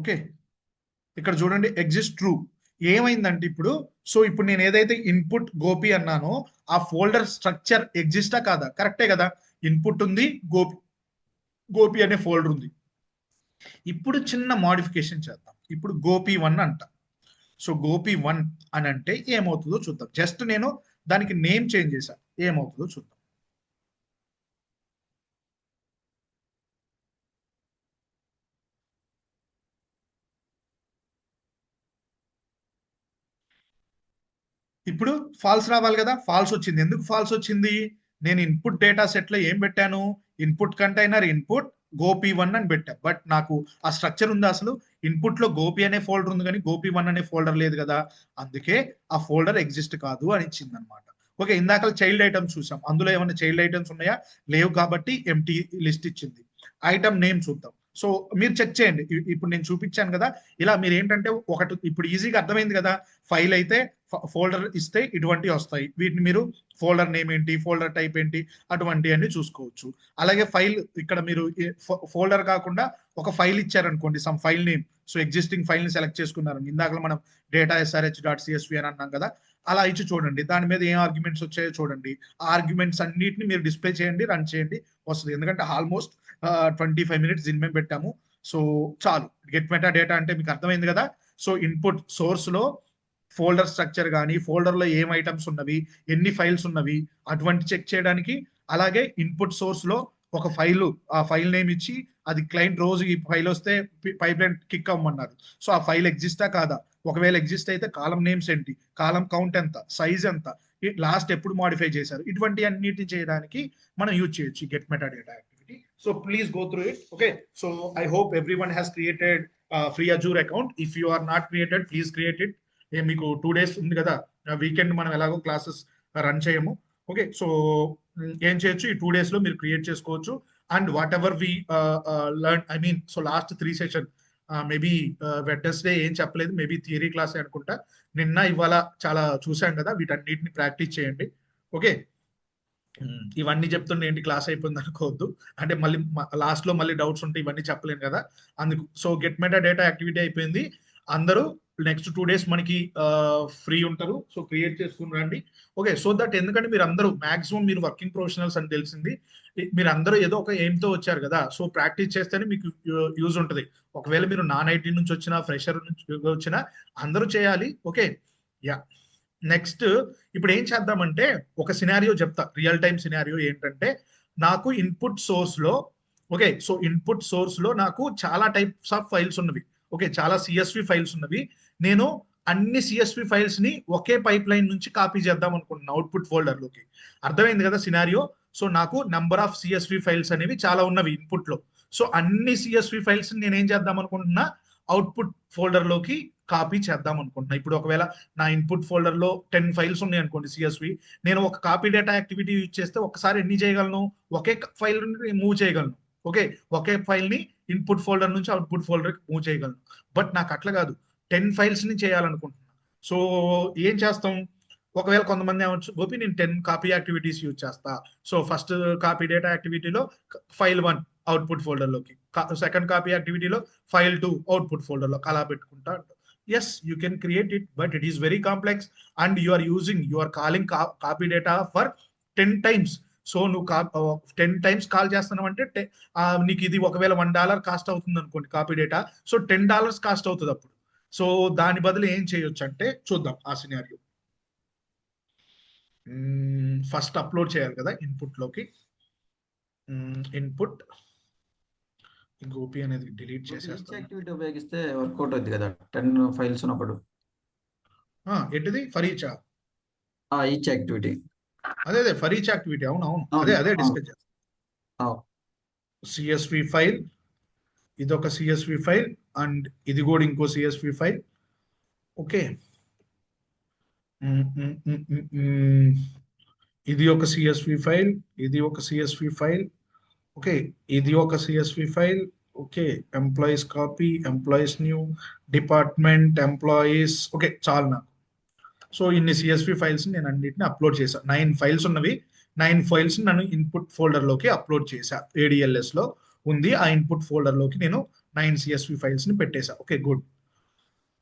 ఓకే, ఇక్కడ చూడండి ఎగ్జిస్ట్ ట్రూ. ఏమైందంటే ఇప్పుడు, సో ఇప్పుడు నేను ఏదైతే ఇన్పుట్ గోపి అన్నానో ఆ ఫోల్డర్ స్ట్రక్చర్ ఎగ్జిస్టా కాదా, కరెక్టే కదా, ఇన్పుట్ ఉంది, గోపి అనే ఫోల్డర్ ఉంది. ఇప్పుడు చిన్న మోడిఫికేషన్ చేద్దాం, ఇప్పుడు గోపి1 అంట. సో గోపి1 అని అంటే ఏమవుతుందో చూద్దాం. జస్ట్ నేను దానికి నేమ్ చేంజ్ చేశాను, ఏమవుతుందో చూద్దాం. ఇప్పుడు ఫాల్స్ రావాలి కదా, ఫాల్స్ వచ్చింది. ఎందుకు ఫాల్స్ వచ్చింది, నేను ఇన్పుట్ డేటా సెట్ లో ఏం పెట్టాను, ఇన్పుట్ కంటైనర్ ఇన్పుట్ గోపి1 అని పెట్టా, బట్ నాకు ఆ స్ట్రక్చర్ ఉంది, అసలు ఇన్పుట్ లో గోపి అనే ఫోల్డర్ ఉంది కానీ గోపి1 అనే ఫోల్డర్ లేదు కదా, అందుకే ఆ ఫోల్డర్ ఎగ్జిస్ట్ కాదు అని ఇచ్చింది అనమాట. ఓకే, ఇందాక చైల్డ్ ఐటమ్స్ చూసాం, అందులో ఏమైనా చైల్డ్ ఐటమ్స్ ఉన్నాయా, లేవు, కాబట్టి ఎంటీ లిస్ట్ ఇచ్చింది. ఐటమ్ నేమ్ చూద్దాం. సో మీరు చెక్ చేయండి, ఇప్పుడు నేను చూపించాను కదా, ఇలా మీరు ఏంటంటే ఒకటి ఇప్పుడు ఈజీగా అర్థమైంది కదా, ఫైల్ అయితే ఫోల్డర్ ఇస్తే ఇటువంటి వస్తాయి, వీటిని మీరు ఫోల్డర్ నేమ్ ఏంటి, ఫోల్డర్ టైప్ ఏంటి, అటువంటి అన్ని చూసుకోవచ్చు. అలాగే ఫైల్, ఇక్కడ మీరు ఫోల్డర్ కాకుండా ఒక ఫైల్ ఇచ్చారనుకోండి, some file name, so existing file ని సెలెక్ట్ చేసుకున్నారు, ఇందాక మనం డేటా srh.csv అని అన్నాం కదా, అలా ఇచ్చి చూడండి, దాని మీద ఏం ఆర్గ్యుమెంట్స్ వచ్చాయో చూడండి, ఆ ఆర్గ్యుమెంట్స్ అన్నిటిని మీరు డిస్ప్లే చేయండి, రన్ చేయండి, వస్తుంది. ఎందుకంటే ఆల్మోస్ట్ 25 minutes దీని మేము పెట్టాము. సో చాలు, గెట్ మెటా డేటా అంటే మీకు అర్థమైంది కదా. సో ఇన్పుట్ సోర్స్ లో ఫోల్డర్ స్ట్రక్చర్ కానీ, ఫోల్డర్ లో ఏం ఐటమ్స్ ఉన్నవి, ఎన్ని ఫైల్స్ ఉన్నవి, అటువంటి చెక్ చేయడానికి. అలాగే ఇన్పుట్ సోర్స్ లో ఒక ఫైల్, ఆ ఫైల్ నేమ్ ఇచ్చి, అది క్లయింట్ రోజు ఈ ఫైల్ వస్తే పైప్ లైన్ కిక్ అవ్వమన్నారు, సో ఆ ఫైల్ ఎగ్జిస్టా కాదా, ఒకవేళ ఎగ్జిస్ట్ అయితే కాలం నేమ్స్ ఏంటి, కాలం కౌంట్ ఎంత, సైజ్ ఎంత, లాస్ట్ ఎప్పుడు మాడిఫై చేశారు, ఇటువంటి అన్నిటిని చేయడానికి మనం యూజ్ చేయొచ్చు get meta data activity. So please go through it. Okay, so I hope everyone has created free Azure account. If you are not created, please create it. మీకు 2 days ఉంది కదా, వీకెండ్ మనం ఎలాగో క్లాసెస్ రన్ చేయము. Okay, so ఏం చేయొచ్చు, ఈ 2 days లో మీరు క్రియేట్ చేసుకోవచ్చు. And whatever we learn, I mean so last 3 session, maybe Wednesday ఏం చెప్పలేదు, మేబీ థియరీ క్లాస్ అనుకుంటా, నిన్న ఇవాళ చాలా చూసాం కదా, వీటన్నిటిని ప్రాక్టీస్ చేయండి. ఓకే, ఇవన్నీ చెప్తుండే ఏంటి క్లాస్ అయిపోయింది అనుకోవద్దు, అంటే మళ్ళీ లాస్ట్ లో మళ్ళీ డౌట్స్ ఉంటే ఇవన్నీ చెప్పలేను కదా, అందుకు. So get meta data activity అయిపోయింది, అందరూ నెక్స్ట్ 2 days మనకి ఫ్రీ ఉంటారు. సో క్రియేట్ చేసుకుని రండి. ఓకే, సో దట్ ఎందుకంటే మీరు అందరూ మాక్సిమం మీరు వర్కింగ్ ప్రొఫెషనల్స్ అని తెలిసింది. మీరు అందరూ ఏదో ఒక ఎయిమ్తో వచ్చారు కదా, సో ప్రాక్టీస్ చేస్తేనే మీకు యూజ్ ఉంటుంది. ఒకవేళ మీరు నాన్ ఐటీ నుంచి వచ్చినా ఫ్రెషర్ నుంచి వచ్చినా అందరూ చేయాలి. Okay, yeah. నెక్స్ట్ ఇప్పుడు ఏం చేద్దామంటే ఒక సినారియో చెప్తా. రియల్ టైమ్ సినారియో ఏంటంటే, నాకు ఇన్పుట్ సోర్స్ లో, ఓకే, సో ఇన్పుట్ సోర్స్ లో నాకు చాలా టైప్స్ ఆఫ్ ఫైల్స్ ఉన్నవి. ఓకే, చాలా సిఎస్వి ఫైల్స్ ఉన్నవి. నేను అన్ని సిఎస్వి ఫైల్స్ ని ఒకే పైప్ లైన్ నుంచి కాపీ చేద్దాం అనుకుంటున్నాను అవుట్పుట్ ఫోల్డర్ లోకి. అర్థమైంది కదా సినారియో? సో నాకు నంబర్ ఆఫ్ సిఎస్వి ఫైల్స్ అనేవి చాలా ఉన్నవి ఇన్పుట్ లో. సో అన్ని సిఎస్వి ఫైల్స్ నేను ఏం చేద్దాం అనుకుంటున్నా, అవుట్పుట్ ఫోల్డర్ లోకి కాపీ చేద్దాం అనుకుంటున్నా. ఇప్పుడు ఒకవేళ నా ఇన్పుట్ ఫోల్డర్ లో 10 ఫైల్స్ ఉన్నాయి అనుకోండి సిఎస్వి, నేను ఒక కాపీ డేటా యాక్టివిటీ యూజ్ చేస్తే ఒకసారి ఎన్ని చేయగలను, ఒకే ఫైల్ మూవ్ చేయగలను. ఓకే, ఒకే ఫైల్ ని ఇన్పుట్ ఫోల్డర్ నుంచి అవుట్పుట్ ఫోల్డర్ మూవ్ చేయగలను. బట్ నాకు అట్లా కాదు, 10 ఫైల్స్ ని చేయాలనుకుంటున్నా. సో ఏం చేస్తాం, ఒకవేళ కొంతమంది ఏమొచ్చు, గోపి నేను 10 కాపీ యాక్టివిటీస్ యూజ్ చేస్తా. సో ఫస్ట్ కాపీ డేటా యాక్టివిటీలో ఫైల్ 1 అవుట్పుట్ ఫోల్డర్ లోకి, సెకండ్ కాపీ యాక్టివిటీలో ఫైల్ 2 అవుట్పుట్ ఫోల్డర్ లో అలా పెట్టుకుంటా. Yes, you can create it, but it is very complex and you are calling copy data for 10 times. So నువ్వు 10 times call చేస్తున్నావు అంటే నీకు ఇది ఒకవేళ $1 కాస్ట్ అవుతుంది అనుకోండి కాపీ డేటా, సో $10 కాస్ట్ అవుతుంది అప్పుడు. సో దాని బదులు ఏం చేయొచ్చు అంటే చూద్దాం ఆ సినారియో. ఫస్ట్ అప్లోడ్ చేయాలి కదా ఇన్పుట్ లోకి. ఇన్పుట్ గోపి అనేది డిలీట్ చేసేస్తాను. యాక్టివిటీ ఉపయోగిస్తే వర్కౌట్ అవుతుంది కదా 10 ఫైల్స్ ఉన్నప్పుడు. ఏంటిది ఫర్ ఈచ్? Each activity. అదే ఫర్ ఈచ్ యాక్టివిటీ. అవును అదే డిస్కస్ చేస్తాం. సిఎస్వి ఫైల్, ఇది ఒక సిఎస్వి ఫైల్ అండ్ ఇది కూడా ఇంకో సిఎస్వి ఫైల్. ఓకే, ఇది ఒక సిఎస్వి ఫైల్, ఇది ఒక సిఎస్వి ఫైల్. ఓకే, ఇది ఒక CSV file. Okay, employees copy, employees new, department, employees. Okay, చాలు నాకు. సో ఇన్ని సిఎస్వి ఫైల్స్ నేను అన్నిటిని అప్లోడ్ చేశాను. 9 ఫైల్స్ ఉన్నవి. 9 ఫైల్స్ నన్ను ఇన్పుట్ ఫోల్డర్ లోకి అప్లోడ్ చేశా. ADLS లో ఉంది. ఆ ఇన్పుట్ ఫోల్డర్ లోకి నేను 9 సిఎస్వి ఫైల్స్ ని పెట్టేశా. Okay, good.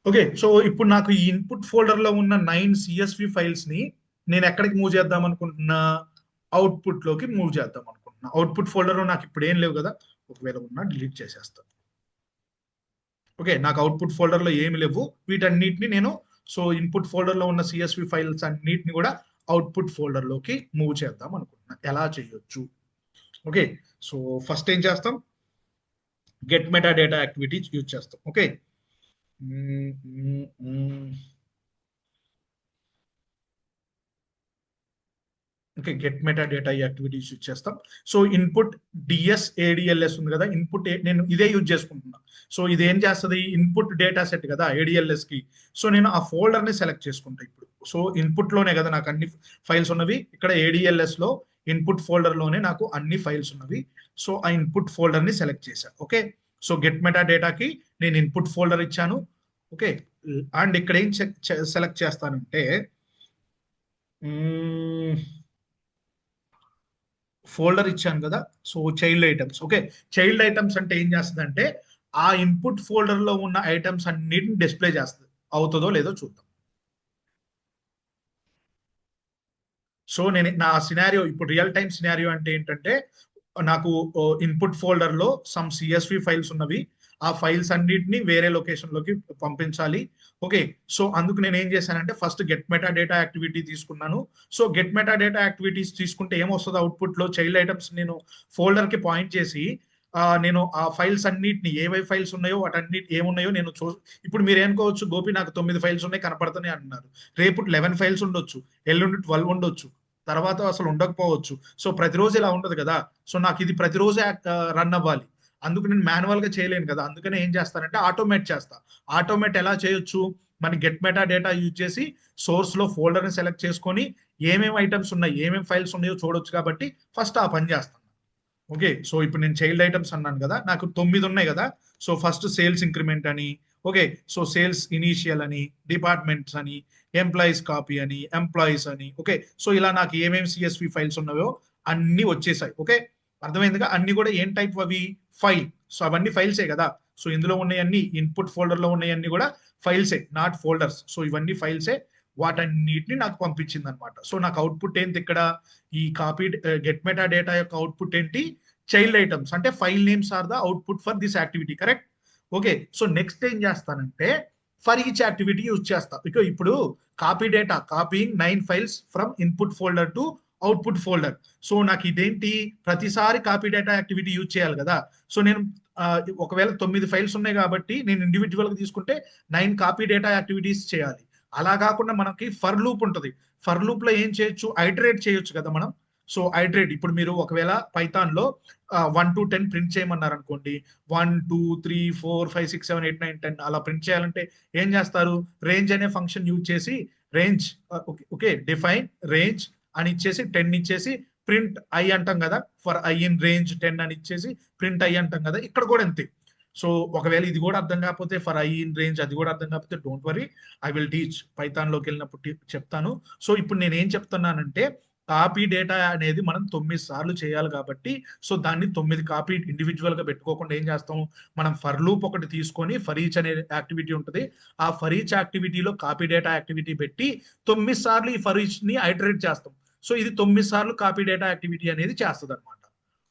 ఓకే, సో ఇప్పుడు నాకు ఈ ఇన్పుట్ ఫోల్డర్ లో ఉన్న 9 సిఎస్వి ఫైల్స్ ని నేను ఎక్కడికి మూవ్ చేద్దాం అనుకుంటున్నా, అవుట్పుట్ లోకి మూవ్ చేద్దాం అనుకుంటున్నా. అవుట్పుట్ ఫోల్డర్ లో నాకు ఇప్పుడు ఏం లేవు కదా, ఒకవేళ ఉన్నా డిలీట్ చేసేస్తాను. ఓకే, నాకు అవుట్పుట్ ఫోల్డర్ లో ఏమి లేవు. వీటన్నిటిని నేను సో ఇన్పుట్ ఫోల్డర్ లో ఉన్న సిఎస్వి ఫైల్స్ అన్నిటిని కూడా అవుట్పుట్ ఫోల్డర్ లోకి మూవ్ చేద్దాం అనుకుంటున్నా. ఎలా చేయొచ్చు? ఓకే, సో ఫస్ట్ ఏం చేస్తాం, get meta data activity use చేస్తాం. Okay, okay, get meta data activities use చేస్తాం. సో ఇన్పుట్ డిఎస్ ADLS ఉంది కదా, ఇన్పుట్ నేను ఇదే యూజ్ చేసుకుంటున్నా. సో ఇది ఏం చేస్తుంది, ఇన్పుట్ డేటా సెట్ కదా ADLS కి. సో నేను ఆ ఫోల్డర్ ని సెలెక్ట్ చేసుకుంటా ఇప్పుడు. సో ఇన్పుట్ లోనే కదా నాకు అన్ని ఫైల్స్ ఉన్నవి. ఇక్కడ ADLS లో ఇన్పుట్ ఫోల్డర్ లోనే నాకు అన్ని ఫైల్స్ ఉన్నవి. సో ఆ ఇన్పుట్ ఫోల్డర్ ని సెలెక్ట్ చేశా. ఓకే, సో గెట్ మెటా డేటాకి నేను ఇన్పుట్ ఫోల్డర్ ఇచ్చాను. ఓకే, అండ్ ఇక్కడ ఏం సెలెక్ట్ చేస్తానంటే ఫోల్డర్ ఇచ్చాను కదా, so child items. Okay, child items అంటే ఏం చేస్తుంది, ఆ ఇన్పుట్ ఫోల్డర్ లో ఉన్న ఐటమ్స్ అన్నిటిని డిస్ప్లే చేస్తుంది. అవుతుందో లేదో చూద్దాం. సో నేను నా సినారియో ఇప్పుడు రియల్ టైమ్ సినారియో అంటే ఏంటంటే, నాకు ఇన్పుట్ ఫోల్డర్ లో సమ్ సిఎస్వి ఫైల్స్ ఉన్నవి. ఆ ఫైల్స్ అన్నిటిని వేరే లొకేషన్ లోకి పంపించాలి. ఓకే, సో అందుకు నేను ఏం చేశానంటే first get meta data activity తీసుకున్నాను. So get meta data activities తీసుకుంటే ఏమొస్తుంది అవుట్పుట్ లో, చైల్డ్ ఐటమ్స్ నేను ఫోల్డర్ కి పాయింట్ చేసి నేను ఆ ఫైల్స్ అన్నిటిని ఏవై ఫైల్స్ ఉన్నాయో వాటన్నిటి ఏమున్నాయో నేను ఇప్పుడు మీరు ఏనుకోవచ్చు, గోపి నాకు 9 ఫైల్స్ ఉన్నాయి కనపడుతున్నాయి అంటున్నారు. రేపు 11 ఫైల్స్ ఉండొచ్చు, ఎల్లుండి 12 ఉండొచ్చు, తర్వాత అసలు ఉండకపోవచ్చు. సో ప్రతిరోజు ఇలా ఉండదు కదా. సో నాకు ఇది ప్రతిరోజు రన్ అవ్వాలి. అందుకు నేను మాన్యువల్ గా చేయలేను కదా. అందుకనే ఏం చేస్తానంటే ఆటోమేట్ చేస్తా. ఆటోమేట్ ఎలా చేయొచ్చు, మన గెట్ మెటా డేటా యూజ్ చేసి సోర్స్ లో ఫోల్డర్ ని సెలెక్ట్ చేసుకొని ఏమేమి ఐటమ్స్ ఉన్నాయి, ఏమేమి ఫైల్స్ ఉన్నాయో చూడొచ్చు. కాబట్టి ఫస్ట్ ఆ పని చేస్తాను. ఓకే, సో ఇప్పుడు నేను చైల్డ్ ఐటమ్స్ అన్నాను కదా, నాకు 9 ఉన్నాయి కదా. సో ఫస్ట్ సేల్స్ ఇంక్రిమెంట్ అని, ఓకే, సో సేల్స్ ఇనీషియల్ అని, డిపార్ట్మెంట్స్ అని, ఎంప్లాయీస్ కాపీ అని, ఎంప్లాయీస్ అని. ఓకే, సో ఇలా నాకు ఏమేమి సిఎస్వి ఫైల్స్ ఉన్నాయో అన్ని వచ్చేసాయి. ఓకే, అర్థమైందిగా. అన్ని కూడా ఏం టైప్ అవి, ఫైల్. సో అవన్నీ ఫైల్సే కదా. సో ఇందులో ఉన్నాయన్నీ ఇన్పుట్ ఫోల్డర్లో ఉన్నాయన్నీ కూడా ఫైల్సే, నాట్ ఫోల్డర్స్. సో ఇవన్నీ ఫైల్సే, వాటన్నిటిని నాకు పంపించింది అనమాట. సో నాకు అవుట్పుట్ ఏంటి ఇక్కడ, ఈ కాపీ గెట్ మెటా డేటా యొక్క అవుట్పుట్ ఏంటి, చైల్డ్ ఐటమ్స్, అంటే file names are the output for this activity, correct. Okay, so next ఏం చేస్తానంటే ఫర్ ఈచ్ యాక్టివిటీ యూజ్ చేస్తా. ఇప్పుడు copy data, copying 9 files from input folder to output folder. So నాకు ఇదేంటి, ప్రతిసారి కాపీ డేటా యాక్టివిటీ యూజ్ చేయాలి కదా. So నేను ఒకవేళ 9 ఫైల్స్ ఉన్నాయి కాబట్టి నేను ఇండివిజువల్ గా తీసుకుంటే 9 కాపీ డేటా యాక్టివిటీస్ చేయాలి. అలా కాకుండా మనకి ఫర్ లూప్ ఉంటుంది. ఫర్ లూప్ లో ఏం చేయొచ్చు, ఐటరేట్ చేయొచ్చు కదా మనం. సో ఐటరేట్, ఇప్పుడు మీరు ఒకవేళ పైథాన్ లో 1 to 10 ప్రింట్ చేయమన్నారు అనుకోండి, 1 2 3 4 5 6 7 8 9 10 అలా ప్రింట్ చేయాలంటే ఏం చేస్తారు, రేంజ్ అనే ఫంక్షన్ యూజ్ చేసి రేంజ్, ఓకే, డిఫైన్ రేంజ్ అని ఇచ్చేసి 10 ఇచ్చేసి ప్రింట్ ఐ అంటాం కదా, ఫర్ ఐ ఇన్ రేంజ్ 10 అని ఇచ్చేసి ప్రింట్ ఐ అంటాం కదా. ఇక్కడ కూడా అంతే. సో ఒకవేళ ఇది కూడా అర్థం కాకపోతే, ఫర్ ఐ ఇన్ రేంజ్ అది కూడా అర్థం కాకపోతే, don't worry, I will teach, పైథాన్లోకి వెళ్ళినప్పుడు చెప్తాను. సో ఇప్పుడు నేను ఏం చెప్తున్నానంటే, కాపీ డేటా అనేది మనం 9 సార్లు చేయాలి కాబట్టి, సో దాన్ని 9 కాపీ ఇండివిజువల్ గా పెట్టుకోకుండా ఏం చేస్తాం, మనం ఫర్ లూప్ ఒకటి తీసుకొని ఫర్ ఈచ్ అనే యాక్టివిటీ ఉంటుంది, ఆ ఫర్ ఈచ్ యాక్టివిటీలో కాపీ డేటా యాక్టివిటీ పెట్టి 9 సార్లు ఈ ఫర్ ఈచ్ ని ఐటరేట్ చేస్తాం. సో ఇది 9 సార్లు కాపీ డేటా యాక్టివిటీ అనేది చేస్తుంది అనమాట.